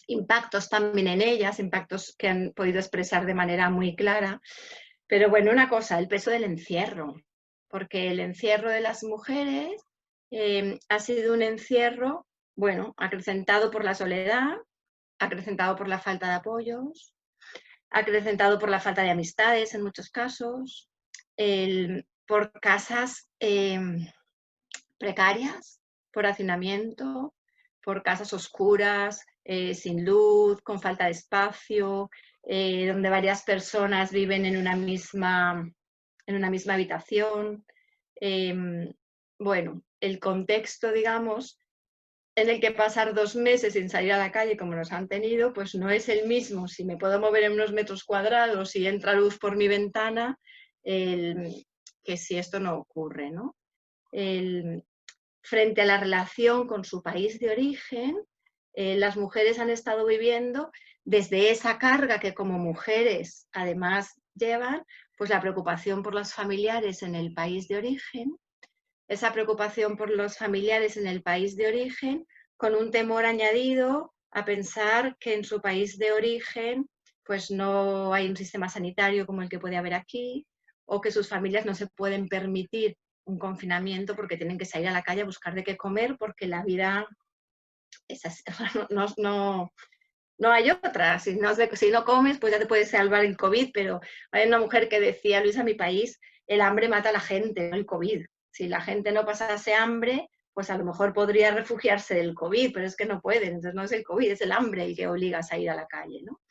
impactos también en ellas, impactos que han podido expresar de manera muy clara. Pero bueno, una cosa, el peso del encierro, porque el encierro de las mujeres ha sido un encierro, bueno, acrecentado por la soledad, acrecentado por la falta de apoyos, acrecentado por la falta de amistades en muchos casos, por casas precarias, por hacinamiento, por casas oscuras, sin luz, con falta de espacio, donde varias personas viven en una misma habitación. Bueno, el contexto, digamos, en el que pasar 2 meses sin salir a la calle como nos han tenido, pues no es el mismo si me puedo mover en unos metros cuadrados y entra luz por mi ventana, que si esto no ocurre, ¿no? Frente a la relación con su país de origen, las mujeres han estado viviendo desde esa carga que como mujeres además llevan, pues la preocupación por los familiares en el país de origen, esa preocupación por los familiares en el país de origen, con un temor añadido a pensar que en su país de origen pues no hay un sistema sanitario como el que puede haber aquí, o que sus familias no se pueden permitir un confinamiento porque tienen que salir a la calle a buscar de qué comer porque la vida es así, no hay otra. Si no comes, pues ya te puedes salvar el COVID, pero hay una mujer que decía, Luisa, mi país, el hambre mata a la gente, no el COVID. Si la gente no pasase hambre, pues a lo mejor podría refugiarse del COVID, pero es que no pueden. Entonces no es el COVID, es el hambre el que obliga a salir a la calle, ¿no?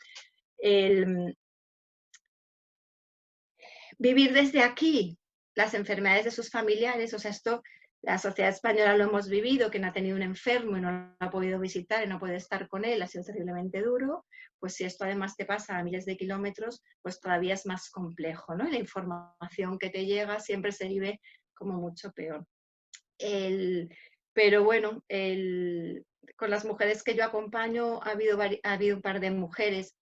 Vivir desde aquí las enfermedades de sus familiares, o sea, esto la sociedad española lo hemos vivido, quien ha tenido un enfermo y no lo ha podido visitar y no puede estar con él, ha sido terriblemente duro, pues si esto además te pasa a miles de kilómetros, pues todavía es más complejo, ¿no? Y la información que te llega siempre se vive como mucho peor. Pero bueno, con las mujeres que yo acompaño ha habido un par de mujeres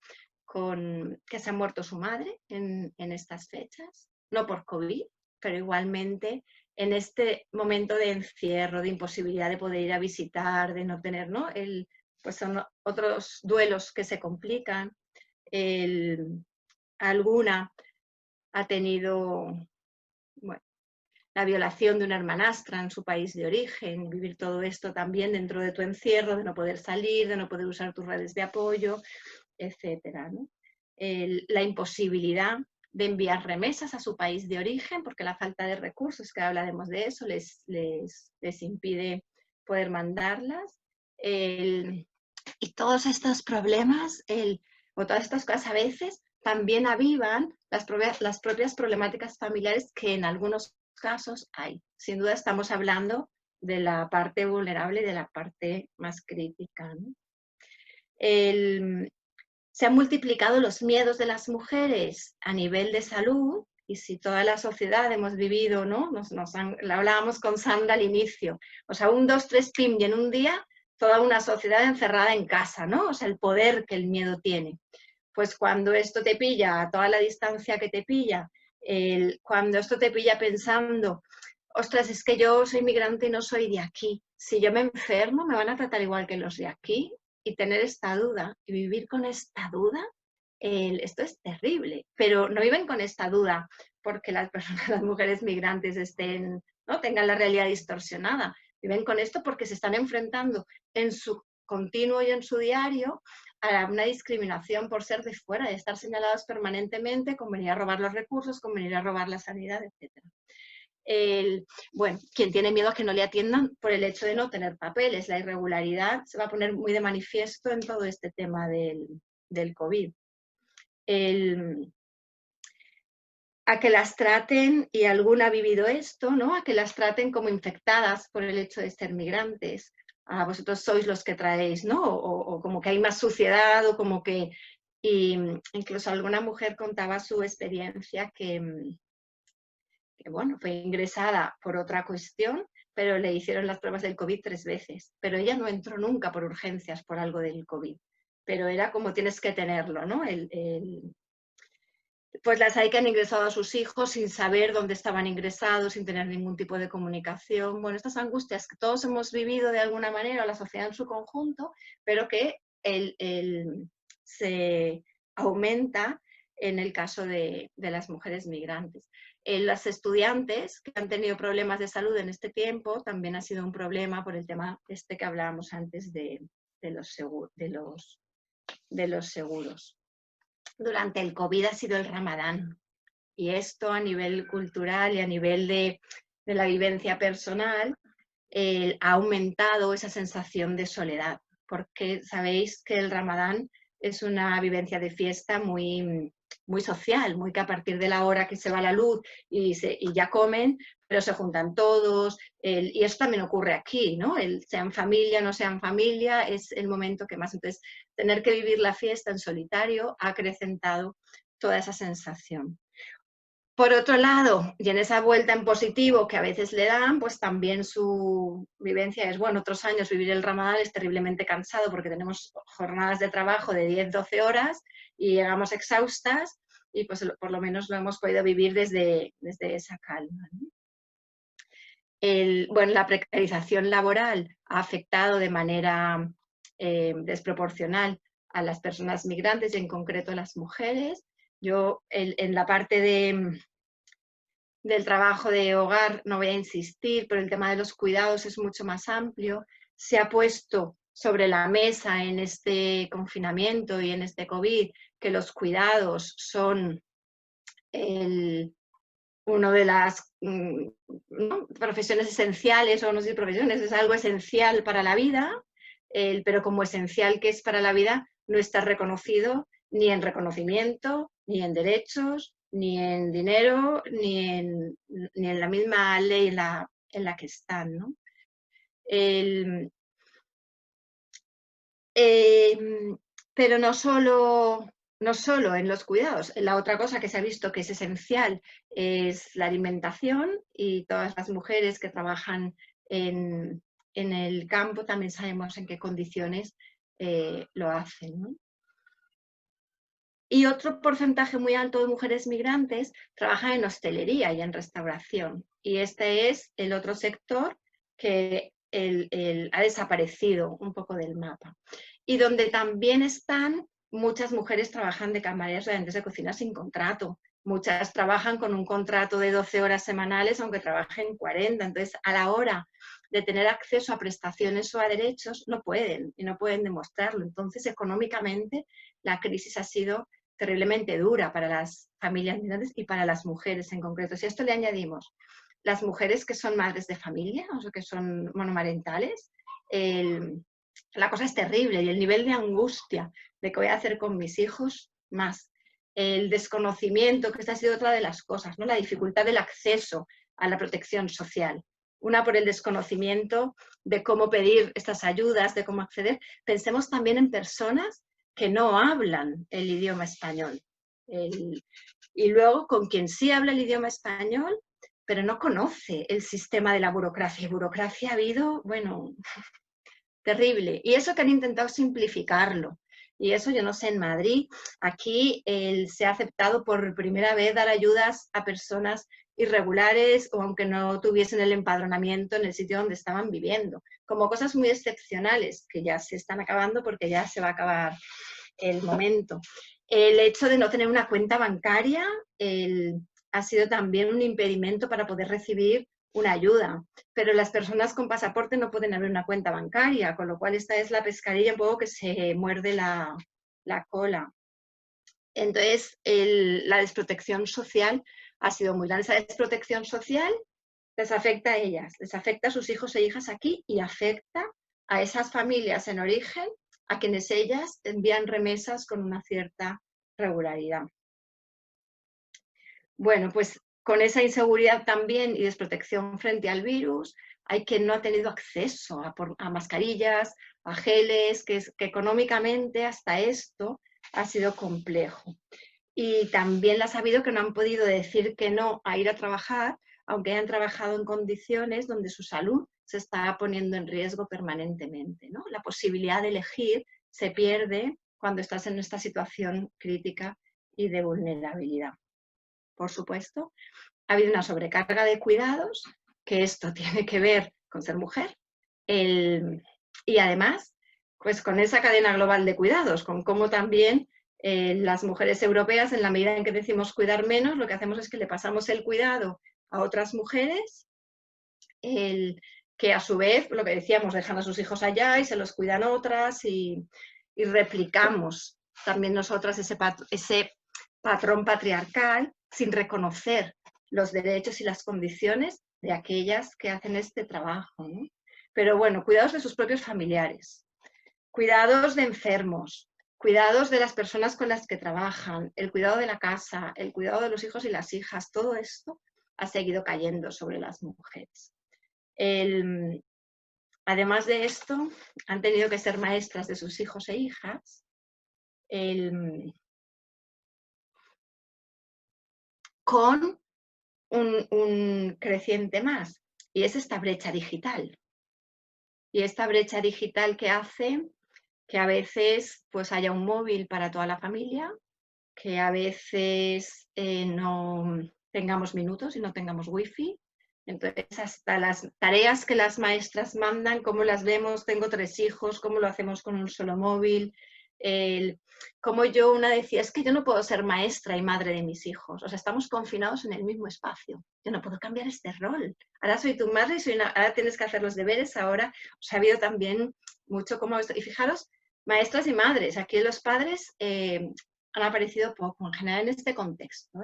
que se ha muerto su madre en estas fechas, no por COVID, pero igualmente en este momento de encierro, de imposibilidad de poder ir a visitar, de no tener, ¿no? Pues son otros duelos que se complican. Alguna ha tenido, bueno, la violación de una hermanastra en su país de origen, vivir todo esto también dentro de tu encierro, de no poder salir, de no poder usar tus redes de apoyo, etcétera, ¿no? La imposibilidad de enviar remesas a su país de origen, porque la falta de recursos, que hablaremos de eso, les impide poder mandarlas. Y todos estos problemas, o todas estas cosas a veces, también avivan las propias problemáticas familiares que en algunos casos hay. Sin duda estamos hablando de la parte vulnerable y de la parte más crítica, ¿no? Se han multiplicado los miedos de las mujeres a nivel de salud, y si toda la sociedad hemos vivido, ¿no? Lo hablábamos con Sandra al inicio, o sea, 1, 2, 3, pim, y en un día toda una sociedad encerrada en casa, ¿no? O sea, el poder que el miedo tiene. Pues cuando esto te pilla, a toda la distancia que te pilla, cuando esto te pilla pensando, ostras, es que yo soy migrante y no soy de aquí, si yo me enfermo me van a tratar igual que los de aquí, y tener esta duda y vivir con esta duda, esto es terrible, pero no viven con esta duda porque las mujeres migrantes ¿no? tengan la realidad distorsionada, viven con esto porque se están enfrentando en su continuo y en su diario a una discriminación por ser de fuera, de estar señalados permanentemente con venir a robar los recursos, con venir a robar la sanidad, etc. Bueno, quien tiene miedo a que no le atiendan por el hecho de no tener papeles, la irregularidad se va a poner muy de manifiesto en todo este tema del COVID. A que las traten, y alguna ha vivido esto, ¿no? A que las traten como infectadas por el hecho de ser migrantes. Vosotros sois los que traéis, ¿no? O como que hay más suciedad, o como que... Y incluso alguna mujer contaba su experiencia que bueno, fue ingresada por otra cuestión, pero le hicieron las pruebas del COVID 3 veces. Pero ella no entró nunca por urgencias por algo del COVID. Pero era como tienes que tenerlo, ¿no? Pues las hay que han ingresado a sus hijos sin saber dónde estaban ingresados, sin tener ningún tipo de comunicación. Bueno, estas angustias que todos hemos vivido de alguna manera, la sociedad en su conjunto, pero que se aumenta en el caso de las mujeres migrantes. Las estudiantes que han tenido problemas de salud en este tiempo también ha sido un problema por el tema que hablábamos antes de los seguros. Durante el COVID ha sido el Ramadán, y esto a nivel cultural y a nivel de la vivencia personal ha aumentado esa sensación de soledad, porque sabéis que el Ramadán es una vivencia de fiesta muy, muy social, muy que a partir de la hora que se va la luz y ya comen, pero se juntan todos, y eso también ocurre aquí, ¿no? Sean familia, no sean familia, es el momento que más. Entonces, tener que vivir la fiesta en solitario ha acrecentado toda esa sensación. Por otro lado, y en esa vuelta en positivo que a veces le dan, pues también su vivencia es, bueno, otros años vivir el Ramadán es terriblemente cansado porque tenemos jornadas de trabajo de 10, 12 horas y llegamos exhaustas, y pues por lo menos lo hemos podido vivir desde esa calma, ¿no? Bueno, la precarización laboral ha afectado de manera desproporcional a las personas migrantes y en concreto a las mujeres. Yo en la parte del trabajo de hogar no voy a insistir, pero el tema de los cuidados es mucho más amplio. Se ha puesto sobre la mesa en este confinamiento y en este COVID que los cuidados son una de las profesiones esenciales, o no sé si profesiones, es algo esencial para la vida, pero como esencial que es para la vida no está reconocido ni en reconocimiento, ni en derechos, ni en dinero, ni en la misma ley en la que están, ¿no? Pero no solo en los cuidados. La otra cosa que se ha visto que es esencial es la alimentación, y todas las mujeres que trabajan en en el campo también sabemos en qué condiciones lo hacen, ¿no? Y otro porcentaje muy alto de mujeres migrantes trabajan en hostelería y en restauración. Y este es el otro sector que ha desaparecido un poco del mapa. Y donde también están muchas mujeres trabajan de camareras o ayudantes de cocina sin contrato. Muchas trabajan con un contrato de 12 horas semanales, aunque trabajen 40. Entonces, a la hora de tener acceso a prestaciones o a derechos, no pueden, y no pueden demostrarlo. Entonces, económicamente, la crisis ha sido terriblemente dura para las familias migrantes y para las mujeres en concreto. Si a esto le añadimos las mujeres que son madres de familia, o sea, que son monomarentales, la cosa es terrible, y el nivel de angustia de qué voy a hacer con mis hijos, más. El desconocimiento, que esta ha sido otra de las cosas, ¿no? La dificultad del acceso a la protección social. Una por el desconocimiento de cómo pedir estas ayudas, de cómo acceder. Pensemos también en personas que no hablan el idioma español. Y luego con quien sí habla el idioma español, pero no conoce el sistema de la burocracia. Y burocracia ha habido, bueno, terrible. Y eso que han intentado simplificarlo. Y eso, yo no sé, en Madrid, aquí se ha aceptado por primera vez dar ayudas a personas irregulares o aunque no tuviesen el empadronamiento en el sitio donde estaban viviendo. Como cosas muy excepcionales que ya se están acabando porque ya se va a acabar el momento. El hecho de no tener una cuenta bancaria ha sido también un impedimento para poder recibir una ayuda, pero las personas con pasaporte no pueden abrir una cuenta bancaria, con lo cual esta es la pescadilla un poco que se muerde la cola. Entonces, la desprotección social ha sido muy grande. Esa desprotección social les afecta a ellas, les afecta a sus hijos e hijas aquí y afecta a esas familias en origen a quienes ellas envían remesas con una cierta regularidad. Bueno, pues con esa inseguridad también y desprotección frente al virus, hay quien no ha tenido acceso a mascarillas, a geles, que económicamente hasta esto ha sido complejo. Y también las ha habido que no han podido decir que no a ir a trabajar, aunque hayan trabajado en condiciones donde su salud se está poniendo en riesgo permanentemente, ¿no? La posibilidad de elegir se pierde cuando estás en esta situación crítica y de vulnerabilidad. Por supuesto, ha habido una sobrecarga de cuidados, que esto tiene que ver con ser mujer, y además, pues con esa cadena global de cuidados, con cómo también las mujeres europeas, en la medida en que decimos cuidar menos, lo que hacemos es que le pasamos el cuidado a otras mujeres, que a su vez, lo que decíamos, dejan a sus hijos allá y se los cuidan otras, y replicamos también nosotras ese patrón patriarcal sin reconocer los derechos y las condiciones de aquellas que hacen este trabajo, ¿no? Pero bueno, cuidados de sus propios familiares, cuidados de enfermos, cuidados de las personas con las que trabajan, el cuidado de la casa, el cuidado de los hijos y las hijas, todo esto ha seguido cayendo sobre las mujeres. Además de esto, han tenido que ser maestras de sus hijos e hijas, con un creciente más, y es esta brecha digital. Y esta brecha digital que hace que a veces pues haya un móvil para toda la familia, que a veces no tengamos minutos y no tengamos wifi. Entonces, hasta las tareas que las maestras mandan, cómo las vemos, tengo 3 hijos, cómo lo hacemos con un solo móvil. Como una decía, es que yo no puedo ser maestra y madre de mis hijos. O sea, estamos confinados en el mismo espacio. Yo no puedo cambiar este rol. Ahora soy tu madre y ahora tienes que hacer los deberes. Ahora os ha habido también mucho como esto. Y fijaros, maestras y madres. Aquí los padres han aparecido poco, en general en este contexto,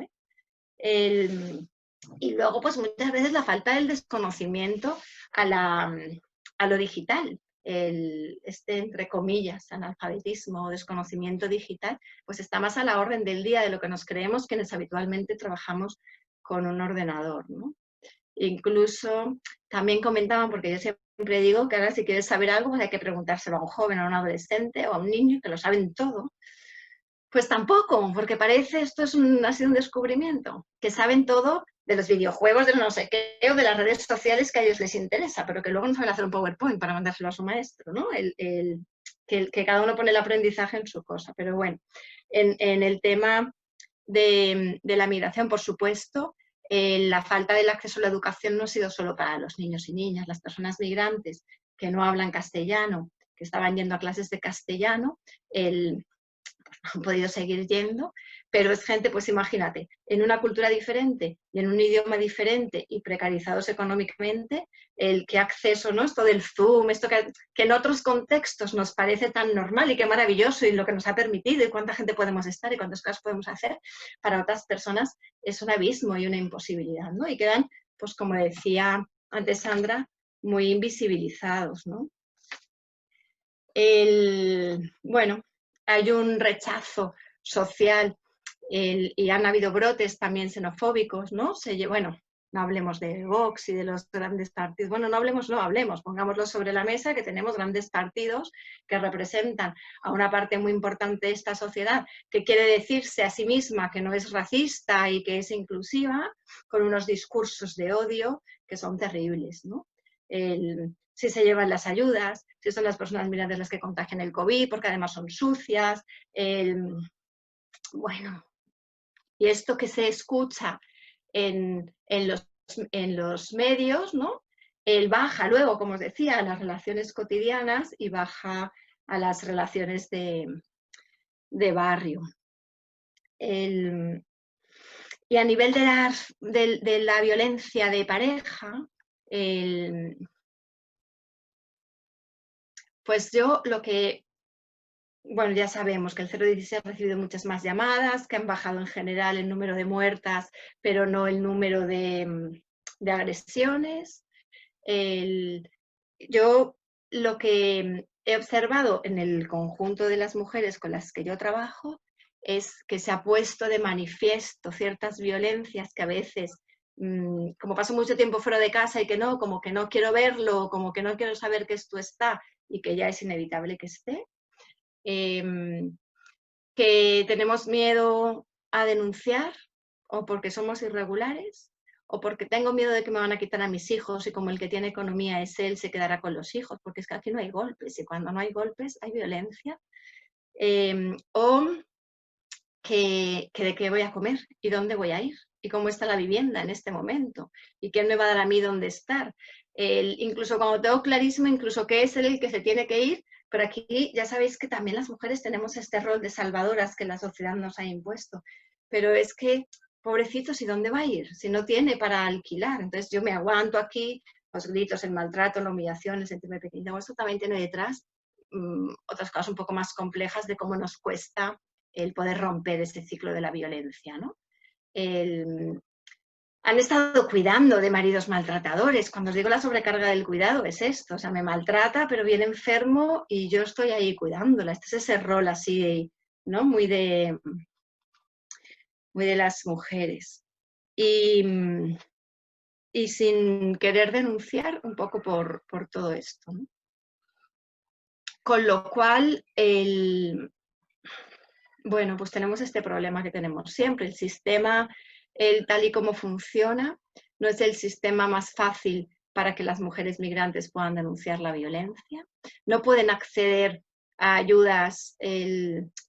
y luego, pues muchas veces la falta del desconocimiento a lo digital. Entre comillas, analfabetismo o desconocimiento digital, pues está más a la orden del día de lo que nos creemos quienes habitualmente trabajamos con un ordenador, ¿no? Incluso también comentaban, porque yo siempre digo que ahora si quieres saber algo, pues hay que preguntárselo a un joven, a un adolescente o a un niño que lo saben todo. Pues tampoco, porque parece esto ha sido un descubrimiento, que saben todo de los videojuegos, de no sé qué, o de las redes sociales que a ellos les interesa, pero que luego no saben hacer un PowerPoint para mandárselo a su maestro, ¿no? Que cada uno pone el aprendizaje en su cosa. Pero bueno, en el tema de la migración, por supuesto, la falta del acceso a la educación no ha sido solo para los niños y niñas. Las personas migrantes que no hablan castellano, que estaban yendo a clases de castellano, han podido seguir yendo, pero es gente, pues imagínate, en una cultura diferente y en un idioma diferente y precarizados económicamente, el qué acceso, ¿no? Esto del Zoom, esto que en otros contextos nos parece tan normal y qué maravilloso y lo que nos ha permitido y cuánta gente podemos estar y cuántas cosas podemos hacer, para otras personas es un abismo y una imposibilidad, ¿no? Y quedan, pues como decía antes Sandra, muy invisibilizados, ¿no? Bueno, hay un rechazo social y han habido brotes también xenofóbicos, ¿no? Bueno, no hablemos de Vox y de los grandes partidos. Bueno, no hablemos, pongámoslo sobre la mesa, que tenemos grandes partidos que representan a una parte muy importante de esta sociedad que quiere decirse a sí misma que no es racista y que es inclusiva, con unos discursos de odio que son terribles, ¿no? Si se llevan las ayudas, si son las personas migrantes las que contagian el COVID, porque además son sucias. Bueno, y esto que se escucha en los medios, ¿no? Baja luego, como os decía, a las relaciones cotidianas y baja a las relaciones de barrio. Y a nivel de la violencia de pareja, pues yo bueno, ya sabemos que el 016 ha recibido muchas más llamadas, que han bajado en general el número de muertas, pero no el número de agresiones. Yo lo que he observado en el conjunto de las mujeres con las que yo trabajo es que se ha puesto de manifiesto ciertas violencias que a veces, como paso mucho tiempo fuera de casa y como que no quiero verlo, como que no quiero saber que esto está y que ya es inevitable que esté. Que tenemos miedo a denunciar, o porque somos irregulares, o porque tengo miedo de que me van a quitar a mis hijos y como el que tiene economía es él, se quedará con los hijos, porque es que aquí no hay golpes y cuando no hay golpes hay violencia. O que de qué voy a comer y dónde voy a ir y cómo está la vivienda en este momento y quién me va a dar a mí dónde estar. Incluso cuando tengo clarísimo, incluso que es él el que se tiene que ir, pero aquí ya sabéis que también las mujeres tenemos este rol de salvadoras que la sociedad nos ha impuesto. Pero es que, pobrecitos, ¿y dónde va a ir? Si no tiene para alquilar. Entonces yo me aguanto aquí, los gritos, el maltrato, la humillación, el sentirme pequeña. Esto también tiene detrás otras cosas un poco más complejas de cómo nos cuesta el poder romper ese ciclo de la violencia, ¿no? Han estado cuidando de maridos maltratadores. Cuando os digo la sobrecarga del cuidado es esto, o sea, me maltrata, pero viene enfermo y yo estoy ahí cuidándola. Este es ese rol así, ¿no? Muy de las mujeres. Y sin querer denunciar un poco por todo esto, ¿no? Con lo cual, bueno, pues tenemos este problema que tenemos siempre. El sistema, tal y como funciona, no es el sistema más fácil para que las mujeres migrantes puedan denunciar la violencia. No pueden acceder a ayudas.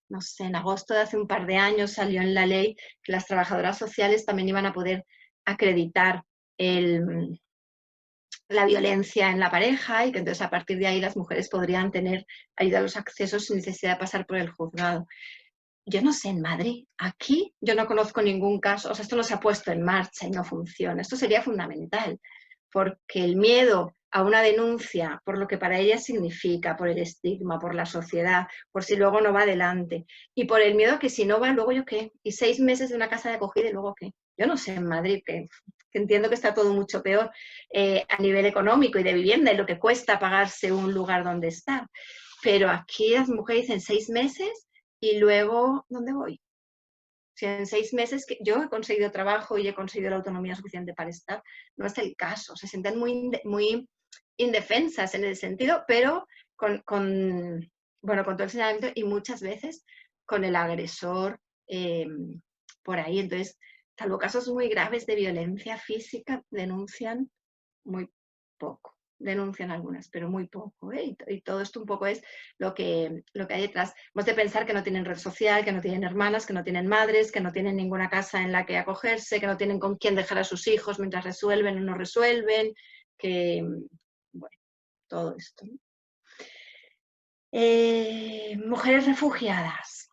No sé, en agosto de hace un par de años salió en la ley que las trabajadoras sociales también iban a poder acreditar la violencia en la pareja y que entonces a partir de ahí las mujeres podrían tener ayuda a los accesos sin necesidad de pasar por el juzgado. Yo no sé, en Madrid, aquí yo no conozco ningún caso, o sea, esto no se ha puesto en marcha y no funciona. Esto sería fundamental, porque el miedo a una denuncia, por lo que para ella significa, por el estigma, por la sociedad, por si luego no va adelante, y por el miedo a que si no va, luego yo qué, y 6 meses de una casa de acogida y luego qué. Yo no sé, en Madrid, que entiendo que está todo mucho peor a nivel económico y de vivienda y lo que cuesta pagarse un lugar donde estar. Pero aquí las mujeres dicen 6 meses y luego, ¿dónde voy? Si en 6 meses que yo he conseguido trabajo y he conseguido la autonomía suficiente para estar, no es el caso. Se sienten muy indefensas en ese sentido, pero con todo el señalamiento y muchas veces con el agresor por ahí. Entonces, salvo casos muy graves de violencia física, denuncian muy poco. Denuncian algunas, pero muy poco, ¿eh? Y todo esto un poco es lo que hay detrás. Hemos de pensar que no tienen red social, que no tienen hermanas, que no tienen madres, que no tienen ninguna casa en la que acogerse, que no tienen con quién dejar a sus hijos mientras resuelven o no resuelven, que, bueno, todo esto. Mujeres refugiadas.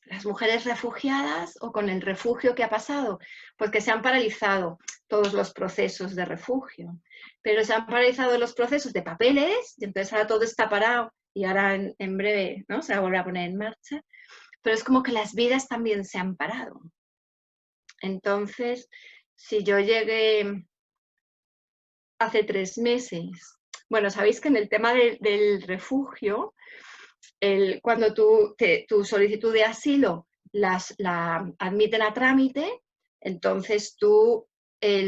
Las mujeres refugiadas o con el refugio que ha pasado, pues que se han paralizado todos los procesos de refugio, pero se han paralizado los procesos de papeles y entonces ahora todo está parado y ahora en breve, ¿no?, se va a volver a poner en marcha, pero es como que las vidas también se han parado. Entonces, si yo llegué hace 3 meses, bueno, sabéis que en el tema del refugio, cuando tu solicitud de asilo la admiten a trámite, entonces tú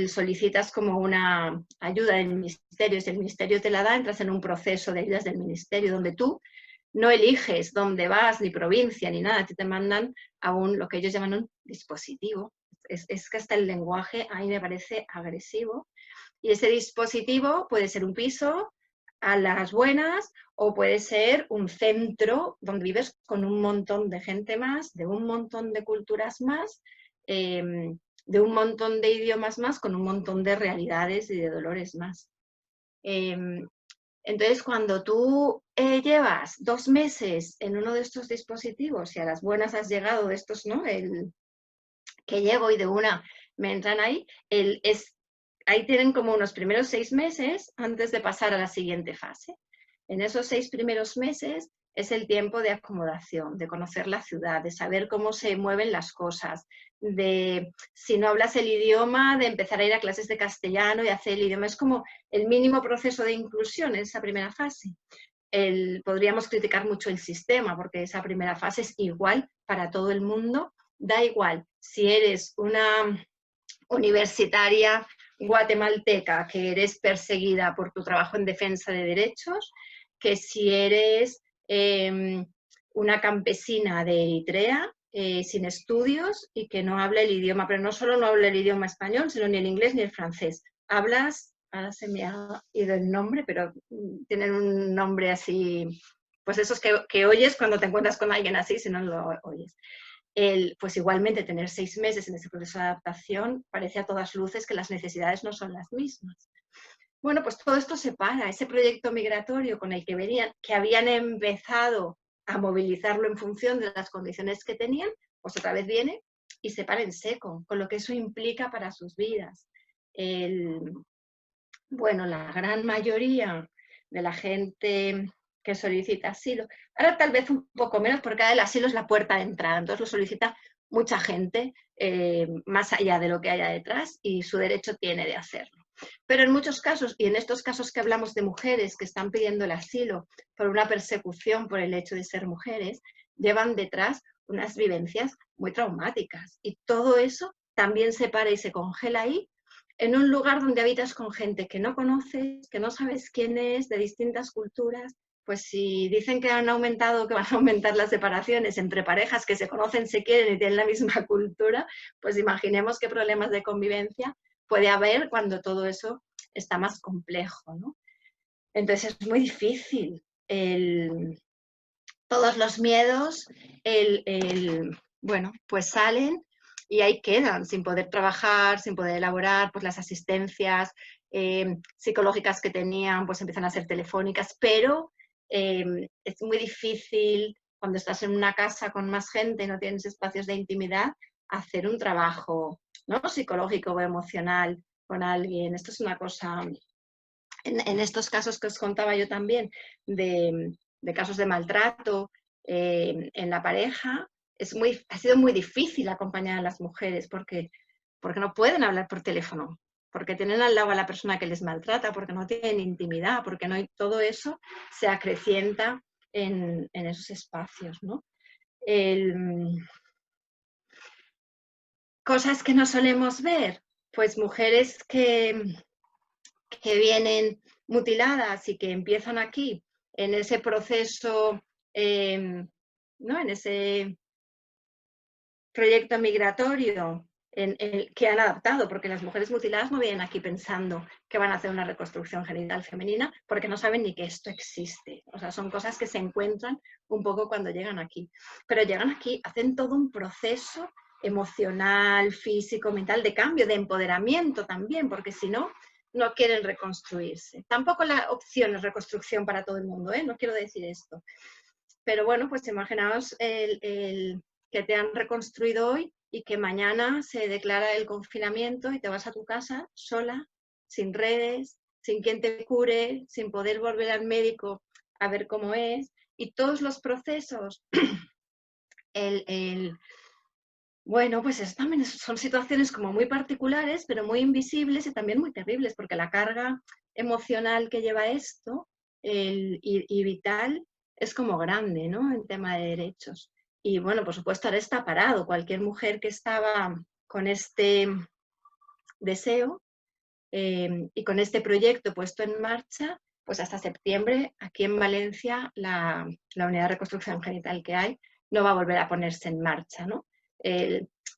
solicitas como una ayuda del ministerio. Si el ministerio te la da, entras en un proceso de ayudas del ministerio donde tú no eliges dónde vas, ni provincia, ni nada, te mandan a lo que ellos llaman un dispositivo. Es que hasta el lenguaje a mí me parece agresivo. Y ese dispositivo puede ser un piso a las buenas o puede ser un centro donde vives con un montón de gente más, de un montón de culturas más, de un montón de idiomas más, con un montón de realidades y de dolores más. Entonces, cuando tú llevas 2 meses en uno de estos dispositivos y a las buenas has llegado de estos, ¿no?, que llego y de una me entran ahí, ahí tienen como unos primeros 6 meses antes de pasar a la siguiente fase. En esos 6 primeros meses es el tiempo de acomodación, de conocer la ciudad, de saber cómo se mueven las cosas, de, si no hablas el idioma, de empezar a ir a clases de castellano y hacer el idioma. Es como el mínimo proceso de inclusión en esa primera fase. Podríamos criticar mucho el sistema porque esa primera fase es igual para todo el mundo. Da igual si eres una universitaria guatemalteca que eres perseguida por tu trabajo en defensa de derechos, que si eres una campesina de Eritrea sin estudios y que no habla el idioma, pero no solo no habla el idioma español, sino ni el inglés ni el francés. Hablas, ahora se me ha ido el nombre, pero tienen un nombre así, pues esos que oyes cuando te encuentras con alguien así, si no lo oyes. Pues igualmente tener 6 meses en ese proceso de adaptación parece a todas luces que las necesidades no son las mismas. Bueno, pues todo esto se para. Ese proyecto migratorio con el que venían, que habían empezado a movilizarlo en función de las condiciones que tenían, pues otra vez viene y se para en seco, con lo que eso implica para sus vidas. Bueno, la gran mayoría de la gente que solicita asilo, ahora tal vez un poco menos porque el asilo es la puerta de entrada, entonces lo solicita mucha gente más allá de lo que haya detrás y su derecho tiene de hacerlo. Pero en muchos casos, y en estos casos que hablamos de mujeres que están pidiendo el asilo por una persecución por el hecho de ser mujeres, llevan detrás unas vivencias muy traumáticas y todo eso también se para y se congela ahí en un lugar donde habitas con gente que no conoces, que no sabes quién es, de distintas culturas. Pues si dicen que han aumentado, que van a aumentar las separaciones entre parejas que se conocen, se quieren y tienen la misma cultura, pues imaginemos qué problemas de convivencia puede haber cuando todo eso está más complejo, ¿no? Entonces es muy difícil. Todos los miedos, bueno, pues salen y ahí quedan, sin poder trabajar, sin poder elaborar, pues las asistencias psicológicas que tenían, pues empiezan a ser telefónicas, pero es muy difícil cuando estás en una casa con más gente y no tienes espacios de intimidad, hacer un trabajo, ¿no?, psicológico o emocional con alguien. Esto es una cosa, en estos casos que os contaba yo también, de casos de maltrato en la pareja, ha sido muy difícil acompañar a las mujeres porque no pueden hablar por teléfono, porque tienen al lado a la persona que les maltrata, porque no tienen intimidad, porque no hay, todo eso se acrecienta en esos espacios, ¿no? Cosas que no solemos ver, pues mujeres que vienen mutiladas y que empiezan aquí en ese proceso, ¿no?, en ese proyecto migratorio que han adaptado, porque las mujeres mutiladas no vienen aquí pensando que van a hacer una reconstrucción genital femenina porque no saben ni que esto existe. O sea, son cosas que se encuentran un poco cuando llegan aquí. Pero llegan aquí, hacen todo un proceso emocional, físico, mental, de cambio, de empoderamiento también, porque si no, no quieren reconstruirse. Tampoco la opción es reconstrucción para todo el mundo, ¿eh? No quiero decir esto. Pero bueno, pues imaginaos el que te han reconstruido hoy y que mañana se declara el confinamiento y te vas a tu casa sola, sin redes, sin quien te cure, sin poder volver al médico a ver cómo es. Y todos los procesos, bueno, pues también son situaciones como muy particulares, pero muy invisibles y también muy terribles, porque la carga emocional que lleva esto y vital es como grande, ¿no? En tema de derechos. Y bueno, por supuesto, ahora está parado. Cualquier mujer que estaba con este deseo y con este proyecto puesto en marcha, pues hasta septiembre, aquí en Valencia, la unidad de reconstrucción genital que hay no va a volver a ponerse en marcha, ¿no?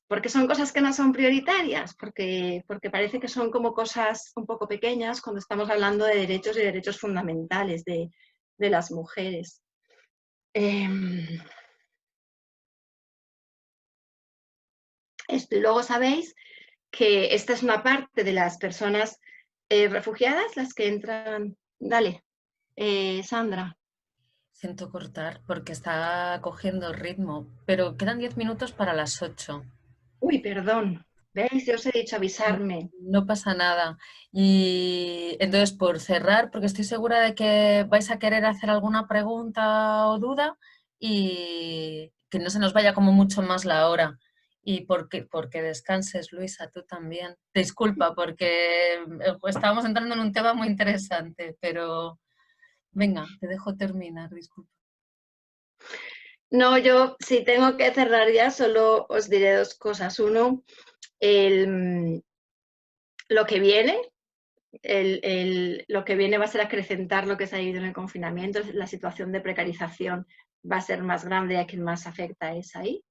Porque son cosas que no son prioritarias, porque parece que son como cosas un poco pequeñas cuando estamos hablando de derechos y derechos fundamentales de las mujeres. Y luego sabéis que esta es una parte de las personas refugiadas, las que entran... Dale, Sandra.
Siento cortar porque está cogiendo ritmo, pero quedan 10 minutos para las 8.
Uy, perdón. ¿Veis? Yo os he dicho avisarme.
No pasa nada. Y entonces, por cerrar, porque estoy segura de que vais a querer hacer alguna pregunta o duda y que no se nos vaya como mucho más la hora. Y porque descanses, Luisa, tú también. Disculpa, porque estábamos entrando en un tema muy interesante, pero venga, te dejo terminar, disculpa.
No, yo si tengo que cerrar ya, solo os diré dos cosas. Uno, lo que viene. Lo que viene va a ser acrecentar lo que se ha vivido en el confinamiento. La situación de precarización va a ser más grande y a quien más afecta es ahí.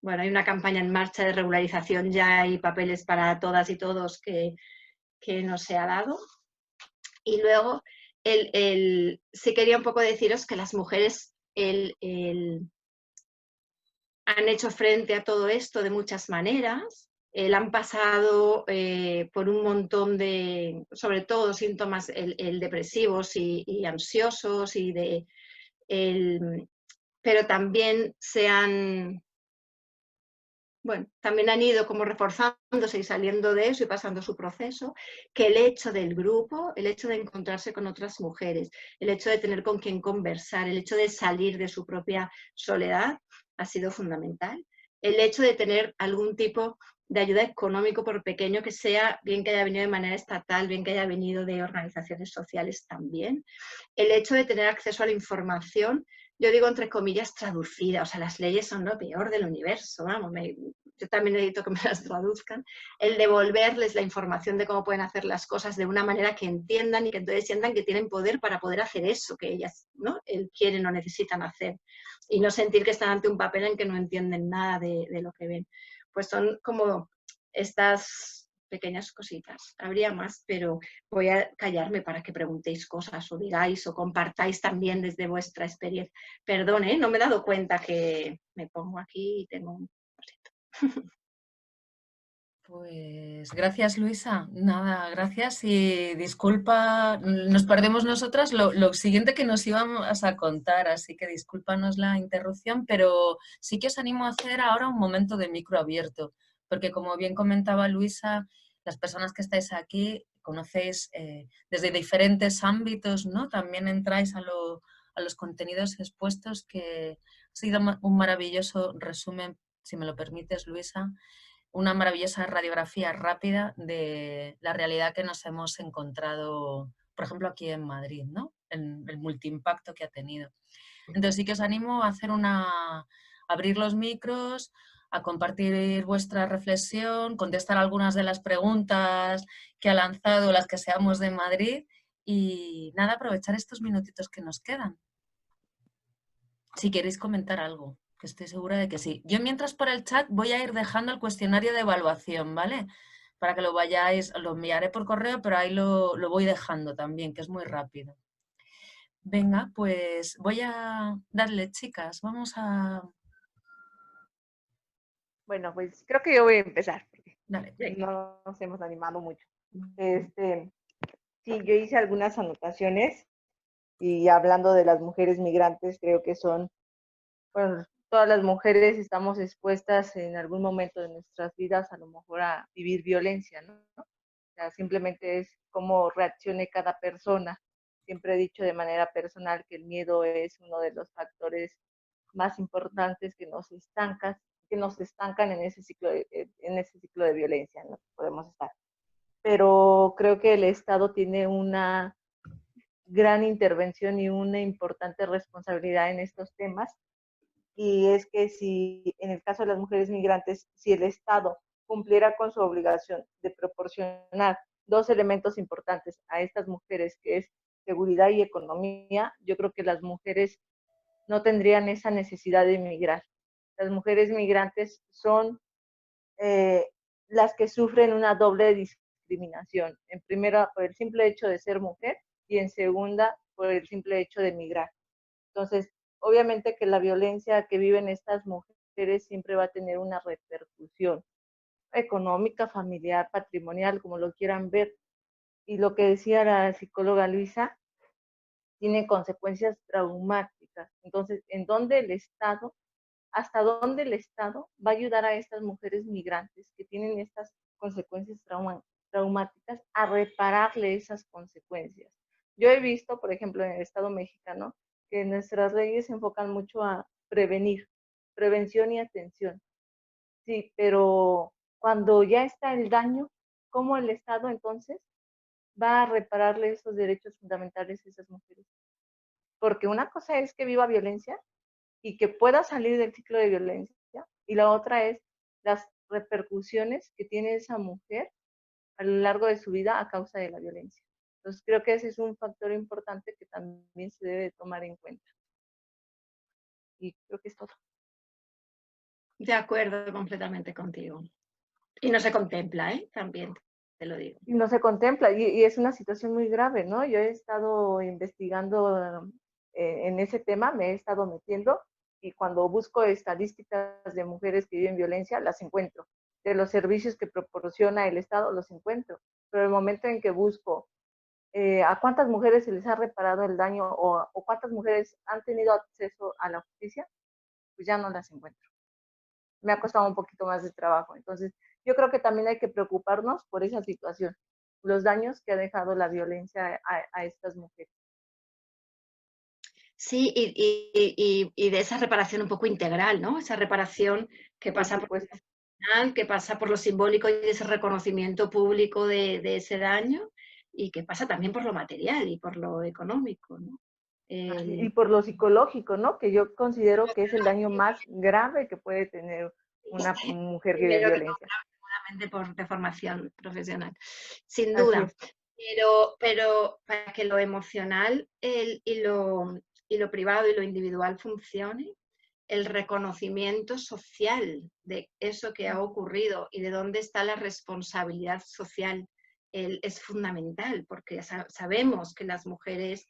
Bueno, hay una campaña en marcha de regularización ya, hay papeles para todas y todos que no se ha dado. Y luego, sí quería un poco deciros que las mujeres han hecho frente a todo esto de muchas maneras. Han pasado por un montón de, sobre todo, síntomas depresivos y ansiosos, pero también también han ido como reforzándose y saliendo de eso y pasando su proceso, que el hecho del grupo, el hecho de encontrarse con otras mujeres, el hecho de tener con quien conversar, el hecho de salir de su propia soledad ha sido fundamental. El hecho de tener algún tipo de ayuda económico, por pequeño que sea, bien que haya venido de manera estatal, bien que haya venido de organizaciones sociales también. El hecho de tener acceso a la información, yo digo entre comillas traducida, o sea, las leyes son lo peor del universo, vamos, yo también necesito que me las traduzcan, el devolverles la información de cómo pueden hacer las cosas de una manera que entiendan y que entonces sientan que tienen poder para poder hacer eso que ellas, ¿no?, quieren o necesitan hacer, y no sentir que están ante un papel en que no entienden nada de lo que ven. Pues son como estas pequeñas cositas. Habría más, pero voy a callarme para que preguntéis cosas o digáis o compartáis también desde vuestra experiencia. Perdón, no me he dado cuenta que me pongo aquí y tengo un cosito.
Pues gracias, Luisa. Nada, gracias y disculpa, nos perdemos nosotras lo siguiente que nos íbamos a contar, así que discúlpanos la interrupción, pero sí que os animo a hacer ahora un momento de micro abierto, porque como bien comentaba Luisa, las personas que estáis aquí conocéis desde diferentes ámbitos, ¿no? También entráis a los contenidos expuestos, que ha sido un maravilloso resumen, si me lo permites, Luisa, una maravillosa radiografía rápida de la realidad que nos hemos encontrado, por ejemplo, aquí en Madrid, ¿no? En el multiimpacto que ha tenido. Entonces sí que os animo a abrir los micros, a compartir vuestra reflexión, contestar algunas de las preguntas que ha lanzado las que seamos de Madrid y nada, aprovechar estos minutitos que nos quedan. Si queréis comentar algo. que estoy segura de que sí. Yo mientras por el chat voy a ir dejando el cuestionario de evaluación, ¿vale? Para que lo vayáis, lo enviaré por correo, pero ahí lo voy dejando también, que es muy rápido. Venga, pues voy a darle, chicas, vamos a...
Bueno, pues creo que yo voy a empezar, porque
Dale.
no nos hemos animado mucho. Sí, yo hice algunas anotaciones y hablando de las mujeres migrantes, creo que son, bueno, todas las mujeres estamos expuestas en algún momento de nuestras vidas a lo mejor a vivir violencia, ¿no? O sea, simplemente es cómo reaccione cada persona. Siempre he dicho de manera personal que el miedo es uno de los factores más importantes que nos estancan en ese ciclo de violencia, ¿no? Podemos estar. Pero creo que el Estado tiene una gran intervención y una importante responsabilidad en estos temas, y es que si en el caso de las mujeres migrantes, si el Estado cumpliera con su obligación de proporcionar dos elementos importantes a estas mujeres, que es seguridad y economía, yo creo que las mujeres no tendrían esa necesidad de emigrar. Las mujeres migrantes son las que sufren una doble discriminación. En primera, por el simple hecho de ser mujer, y en segunda, por el simple hecho de emigrar. Entonces, obviamente que la violencia que viven estas mujeres siempre va a tener una repercusión económica, familiar, patrimonial, como lo quieran ver. Y lo que decía la psicóloga Luisa, tiene consecuencias traumáticas. Entonces, hasta dónde el Estado va a ayudar a estas mujeres migrantes que tienen estas consecuencias traumáticas a repararle esas consecuencias? Yo he visto, por ejemplo, en el Estado mexicano, que nuestras leyes se enfocan mucho a prevenir, prevención y atención. Sí, pero cuando ya está el daño, ¿cómo el Estado entonces va a repararle esos derechos fundamentales a esas mujeres? Porque una cosa es que viva violencia y que pueda salir del ciclo de violencia, y la otra es las repercusiones que tiene esa mujer a lo largo de su vida a causa de la violencia. Entonces creo que ese es un factor importante que también se debe tomar en cuenta. Y creo que es todo.
De acuerdo completamente contigo. Y no se contempla, ¿eh? También te lo digo.
Y no se contempla, y es una situación muy grave, ¿no? Yo he estado investigando en ese tema, me he estado metiendo, y cuando busco estadísticas de mujeres que viven violencia, las encuentro. De los servicios que proporciona el Estado, los encuentro. Pero el momento en que busco a cuántas mujeres se les ha reparado el daño, o cuántas mujeres han tenido acceso a la justicia, pues ya no las encuentro. Me ha costado un poquito más de trabajo. Entonces, yo creo que también hay que preocuparnos por esa situación, los daños que ha dejado la violencia a estas mujeres.
Sí, y de esa reparación un poco integral, ¿no? Esa reparación que pasa por lo emocional, que pasa por lo simbólico y ese reconocimiento público de ese daño, y que pasa también por lo material y por lo económico, ¿no?
Y por lo psicológico, ¿no? Que yo considero que es el daño más grave que puede tener una mujer que vive violencia.
Seguramente por deformación profesional, sin
Así
duda.
es.
Pero para que lo emocional y lo privado y lo individual funcione, el reconocimiento social de eso que ha ocurrido y de dónde está la responsabilidad social es fundamental, porque sabemos que las mujeres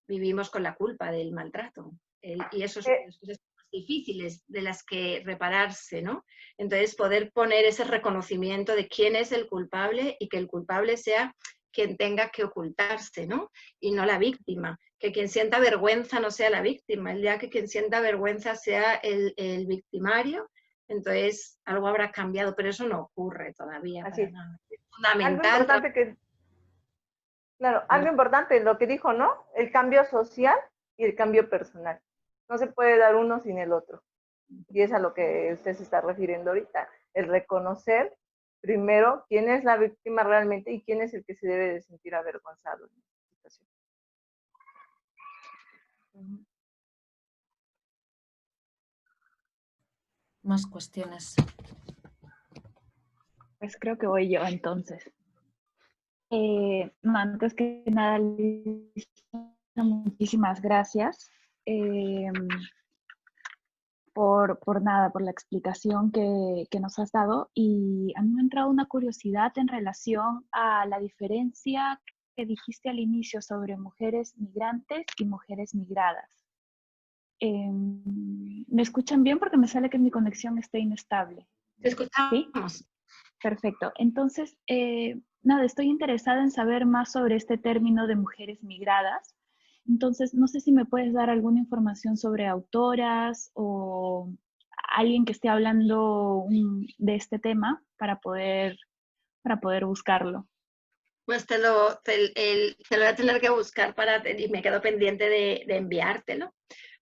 vivimos con la culpa del maltrato, y eso es una de las cosas más difíciles de las que repararse, ¿no? Entonces, poder poner ese reconocimiento de quién es el culpable, y que el culpable sea quien tenga que ocultarse, ¿no? Y no la víctima. Que quien sienta vergüenza no sea la víctima. El día que quien sienta vergüenza sea el victimario, entonces algo habrá cambiado, pero eso no ocurre todavía.
Así
para
es.
nada. Es
Algo
fundamental.
importante que, claro, algo importante, lo que dijo, ¿no? El cambio social y el cambio personal. No se puede dar uno sin el otro. Y es a lo que usted se está refiriendo ahorita. El reconocer primero quién es la víctima realmente y quién es el que se debe de sentir avergonzado en esta situación.
Más cuestiones.
Pues creo que voy yo entonces. No, antes que nada, Lisa, muchísimas gracias. por nada, por la explicación que nos has dado. Y a mí me ha entrado una curiosidad en relación a la diferencia que dijiste al inicio sobre mujeres migrantes y mujeres migradas. ¿Me escuchan bien? Porque me sale que mi conexión está inestable.
Te escuchamos.
¿Sí? Perfecto. Entonces, nada, estoy interesada en saber más sobre este término de mujeres migradas. Entonces, no sé si me puedes dar alguna información sobre autoras o alguien que esté hablando de este tema para poder buscarlo.
Pues te lo voy a tener que buscar y me quedo pendiente de enviártelo.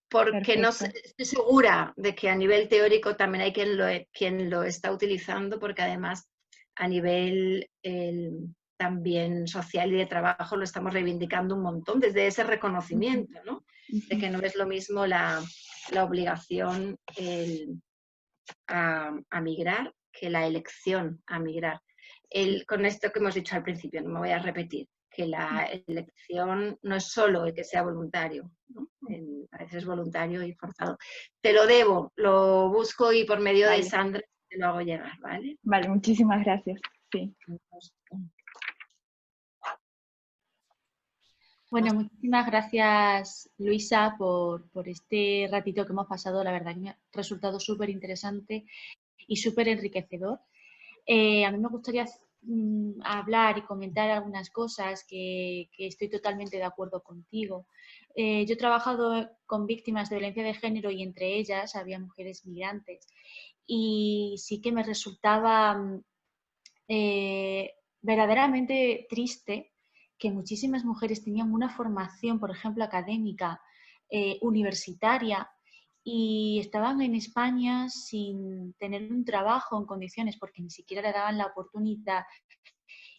Porque no sé, estoy segura de que a nivel teórico también hay quien lo está utilizando, porque además a nivel también social y de trabajo lo estamos reivindicando un montón desde ese reconocimiento, ¿no? De que no es lo mismo la obligación a migrar que la elección a migrar. Con esto que hemos dicho al principio, no me voy a repetir, que la elección no es solo el que sea voluntario, ¿no? A veces es voluntario y forzado. Te lo debo, lo busco y por medio de Sandra te lo hago llegar, ¿vale?
Vale, muchísimas gracias. Sí.
Bueno, muchísimas gracias, Luisa, por este ratito que hemos pasado. La verdad que me ha resultado súper interesante y súper enriquecedor. A mí me gustaría hablar y comentar algunas cosas que estoy totalmente de acuerdo contigo. Yo he trabajado con víctimas de violencia de género y entre ellas había mujeres migrantes y sí que me resultaba verdaderamente triste que muchísimas mujeres tenían una formación, por ejemplo, académica, universitaria, y estaban en España sin tener un trabajo en condiciones porque ni siquiera le daban la oportunidad.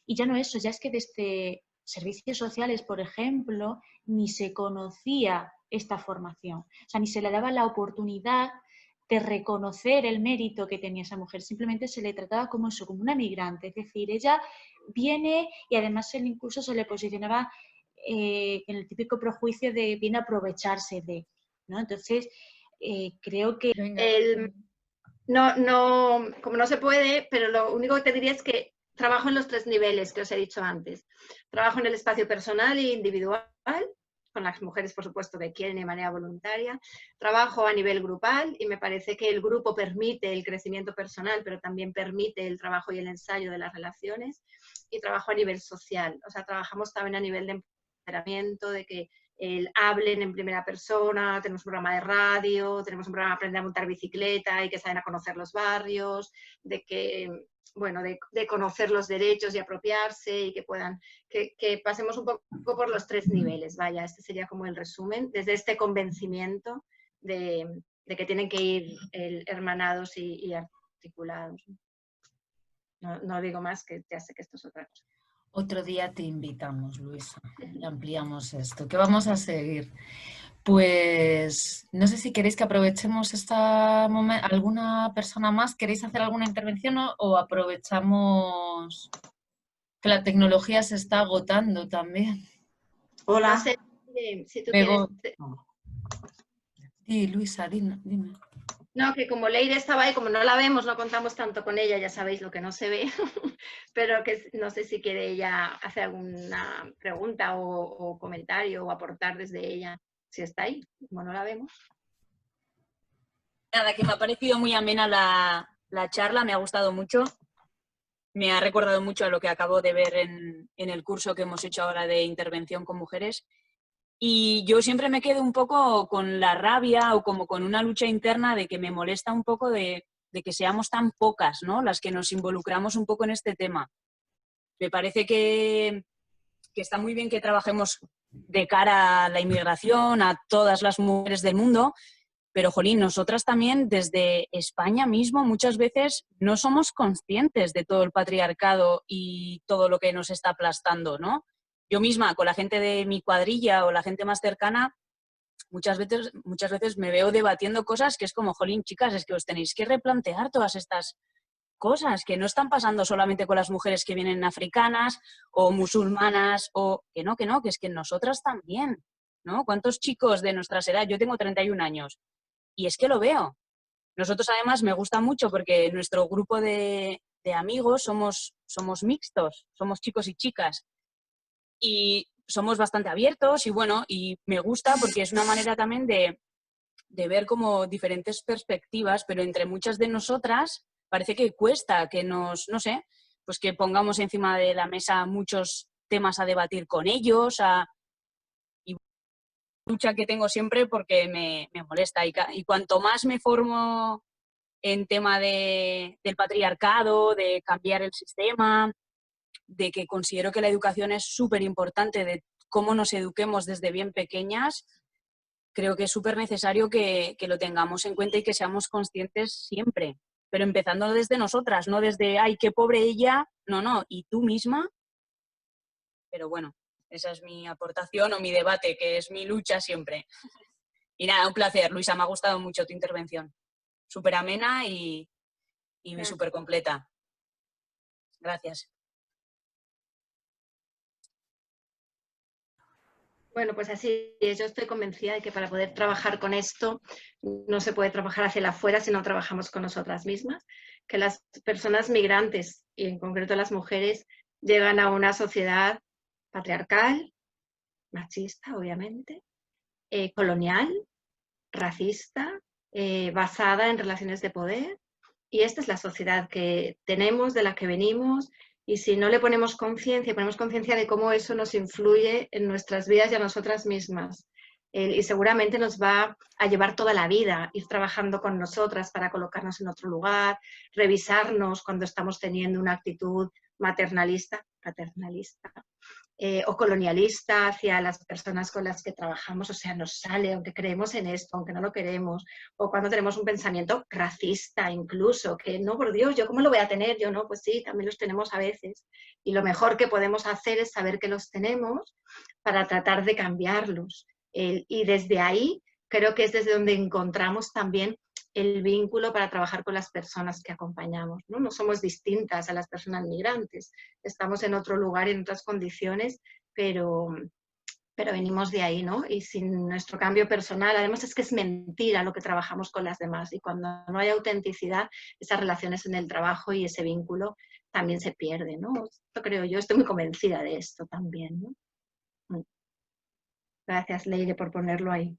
Y ya no eso, ya es que desde servicios sociales, por ejemplo, ni se conocía esta formación. O sea, ni se le daba la oportunidad de reconocer el mérito que tenía esa mujer. Simplemente se le trataba como eso, como una migrante. Es decir, ella viene y además incluso se le posicionaba en el típico prejuicio de viene a aprovecharse de, ¿no? Entonces, creo que...
Como no se puede, pero lo único que te diría es que trabajo en los 3 niveles que os he dicho antes. Trabajo en el espacio personal e individual, con las mujeres, por supuesto, que quieren de manera voluntaria. Trabajo a nivel grupal y me parece que el grupo permite el crecimiento personal, pero también permite el trabajo y el ensayo de las relaciones. Y trabajo a nivel social, o sea, trabajamos también a nivel de empoderamiento, de que hablen en primera persona, tenemos un programa de radio, tenemos un programa de aprender a montar bicicleta y que saben a conocer los barrios, de que, bueno, de conocer los derechos y apropiarse y que puedan, que pasemos un poco por los 3 niveles, vaya, este sería como el resumen, desde este convencimiento de que tienen que ir hermanados y articulados. No digo más, que ya sé que esto es otra cosa.
Otro día te invitamos, Luisa, y ampliamos esto. ¿Qué vamos a seguir? Pues no sé si queréis que aprovechemos ¿alguna persona más? ¿Queréis hacer alguna intervención o aprovechamos que la tecnología se está agotando también?
Hola.
No sé si tú quieres...
Sí, Luisa, dime.
No, que como Leire estaba ahí, como no la vemos, no contamos tanto con ella, ya sabéis lo que no se ve, pero que no sé si quiere ella hacer alguna pregunta o comentario o aportar desde ella, si está ahí, como no la vemos.
Nada, que me ha parecido muy amena la charla, me ha gustado mucho, me ha recordado mucho a lo que acabo de ver en el curso que hemos hecho ahora de intervención con mujeres. Y yo siempre me quedo un poco con la rabia o como con una lucha interna de que me molesta un poco de que seamos tan pocas, ¿no?, las que nos involucramos un poco en este tema. Me parece que está muy bien que trabajemos de cara a la inmigración, a todas las mujeres del mundo, pero, jolín, nosotras también desde España mismo muchas veces no somos conscientes de todo el patriarcado y todo lo que nos está aplastando, ¿no? Yo misma, con la gente de mi cuadrilla o la gente más cercana, muchas veces me veo debatiendo cosas que es como, jolín, chicas, es que os tenéis que replantear todas estas cosas que no están pasando solamente con las mujeres que vienen africanas o musulmanas o que no, que es que nosotras también, ¿no? ¿Cuántos chicos de nuestra edad? Yo tengo 31 años y es que lo veo. Nosotros además me gusta mucho porque nuestro grupo de amigos somos mixtos, somos chicos y chicas y somos bastante abiertos y bueno, y me gusta porque es una manera también de ver como diferentes perspectivas, pero entre muchas de nosotras parece que cuesta que nos, no sé, pues que pongamos encima de la mesa muchos temas a debatir con ellos, y lucha que tengo siempre porque me molesta y cuanto más me formo en tema del patriarcado, de cambiar el sistema, de que considero que la educación es súper importante, de cómo nos eduquemos desde bien pequeñas, creo que es súper necesario que lo tengamos en cuenta y que seamos conscientes siempre, pero empezando desde nosotras, no desde, ay, qué pobre ella, no, y tú misma. Pero bueno, esa es mi aportación o mi debate, que es mi lucha siempre. Y nada, un placer, Luisa, me ha gustado mucho tu intervención. Súper amena y súper completa. Gracias.
Bueno, pues así es. Yo estoy convencida de que para poder trabajar con esto no se puede trabajar hacia afuera si no trabajamos con nosotras mismas, que las personas migrantes, y en concreto las mujeres, llegan a una sociedad patriarcal, machista, obviamente, colonial, racista, basada en relaciones de poder. Y esta es la sociedad que tenemos, de la que venimos, y si no le ponemos conciencia de cómo eso nos influye en nuestras vidas y a nosotras mismas. Y seguramente nos va a llevar toda la vida ir trabajando con nosotras para colocarnos en otro lugar, revisarnos cuando estamos teniendo una actitud maternalista, paternalista, o colonialista hacia las personas con las que trabajamos, o sea, nos sale, aunque creemos en esto, aunque no lo queremos, o cuando tenemos un pensamiento racista incluso, que no, por Dios, ¿yo cómo lo voy a tener? Yo no, pues sí, también los tenemos a veces. Y lo mejor que podemos hacer es saber que los tenemos para tratar de cambiarlos. Y desde ahí creo que es desde donde encontramos también el vínculo para trabajar con las personas que acompañamos, ¿no? No somos distintas a las personas migrantes, estamos en otro lugar, en otras condiciones, pero venimos de ahí, ¿no? Y sin nuestro cambio personal, además es que es mentira lo que trabajamos con las demás, y cuando no hay autenticidad, esas relaciones en el trabajo y ese vínculo también se pierde, ¿no? Esto creo yo, estoy muy convencida de esto también, ¿no? Gracias, Leire, por ponerlo ahí.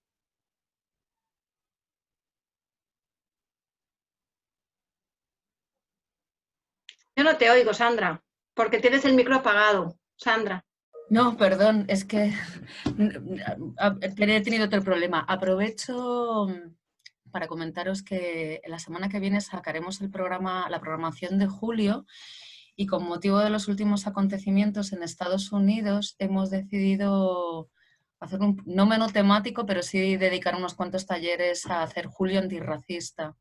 Yo no te oigo, Sandra, porque tienes el micro apagado, Sandra.
No, perdón, es que he tenido otro problema. Aprovecho para comentaros que la semana que viene sacaremos la programación de julio, y con motivo de los últimos acontecimientos en Estados Unidos hemos decidido hacer no menú temático, pero sí dedicar unos cuantos talleres a hacer julio antirracista.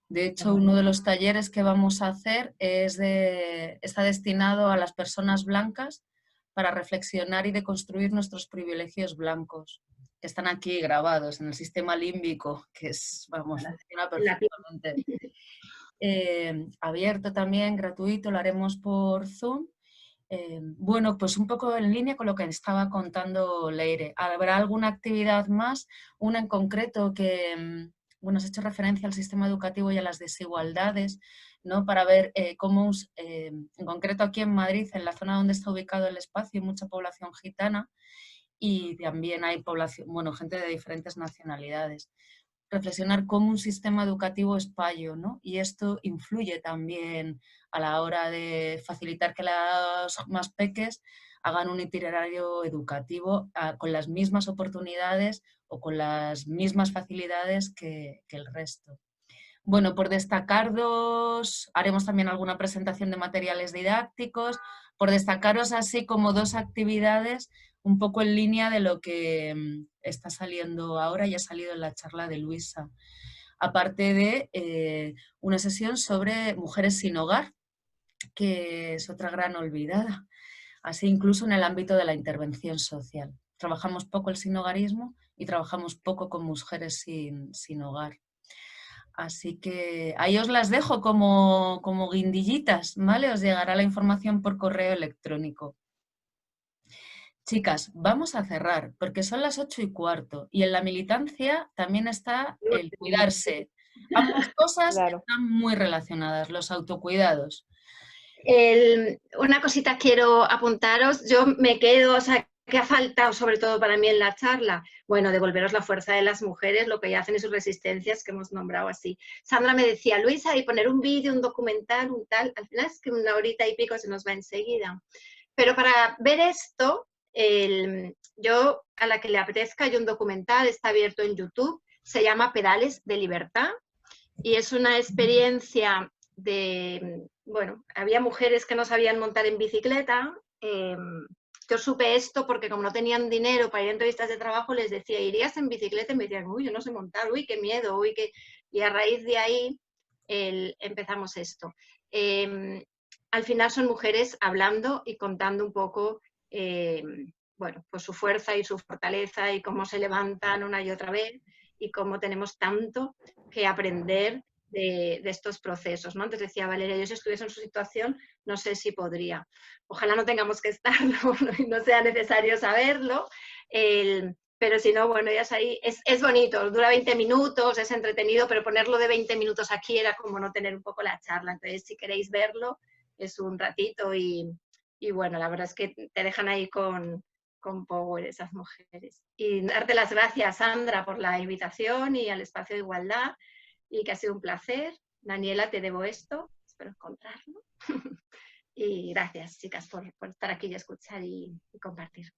De hecho, uno de los talleres que vamos a hacer está destinado a las personas blancas para reflexionar y deconstruir nuestros privilegios blancos, que están aquí grabados en el sistema límbico, que es, vamos, funciona perfectamente. Abierto también, gratuito, lo haremos por Zoom. Bueno, pues un poco en línea con lo que estaba contando Leire. Habrá alguna actividad más, una en concreto que, bueno, has hecho referencia al sistema educativo y a las desigualdades, ¿no? Para ver cómo, en concreto aquí en Madrid, en la zona donde está ubicado el espacio, hay mucha población gitana y también hay población, bueno, gente de diferentes nacionalidades. Reflexionar cómo un sistema educativo es payo, ¿no? Y esto influye también a la hora de facilitar que las más peques hagan un itinerario educativo con las mismas oportunidades o con las mismas facilidades que el resto. Bueno, por destacar haremos también alguna presentación de materiales didácticos, por destacaros así como dos actividades un poco en línea de lo que está saliendo ahora y ha salido en la charla de Luisa. Aparte de una sesión sobre mujeres sin hogar, que es otra gran olvidada, así incluso en el ámbito de la intervención social. Trabajamos poco el sinhogarismo y trabajamos poco con mujeres sin hogar. Así que ahí os las dejo como guindillitas, ¿vale? Os llegará la información por correo electrónico. Chicas, vamos a cerrar porque son las 8:15 y en la militancia también está el cuidarse. Ambas cosas
Claro.
están muy relacionadas, los autocuidados.
Una cosita quiero apuntaros, yo me quedo, o sea, ¿qué ha faltado sobre todo para mí en la charla? Bueno, devolveros la fuerza de las mujeres, lo que ya hacen y sus resistencias que hemos nombrado así. Sandra me decía, Luisa, y poner un vídeo, un documental, un tal, al final es que una horita y pico se nos va enseguida. Pero para ver esto, yo a la que le apetezca, hay un documental, está abierto en YouTube, se llama Pedales de Libertad, y es una experiencia de, bueno, había mujeres que no sabían montar en bicicleta. Yo supe esto porque como no tenían dinero para ir a entrevistas de trabajo, les decía, ¿irías en bicicleta? Y me decían, uy, yo no sé montar, uy, qué miedo, uy, qué... Y a raíz de ahí empezamos esto. Al final son mujeres hablando y contando un poco, bueno, pues su fuerza y su fortaleza y cómo se levantan una y otra vez y cómo tenemos tanto que aprender de estos procesos, ¿no? Antes decía Valeria, yo si estuviese en su situación, no sé si podría. Ojalá no tengamos que estarlo y no sea necesario saberlo, pero si no, bueno, ya es ahí, es bonito, dura 20 minutos, es entretenido, pero ponerlo de 20 minutos aquí era como no tener un poco la charla. Entonces, si queréis verlo, es un ratito y bueno, la verdad es que te dejan ahí con power esas mujeres. Y darte las gracias, Sandra, por la invitación y al espacio de igualdad, y que ha sido un placer. Daniela, te debo esto, espero encontrarlo. Y gracias, chicas, por estar aquí y escuchar y compartir.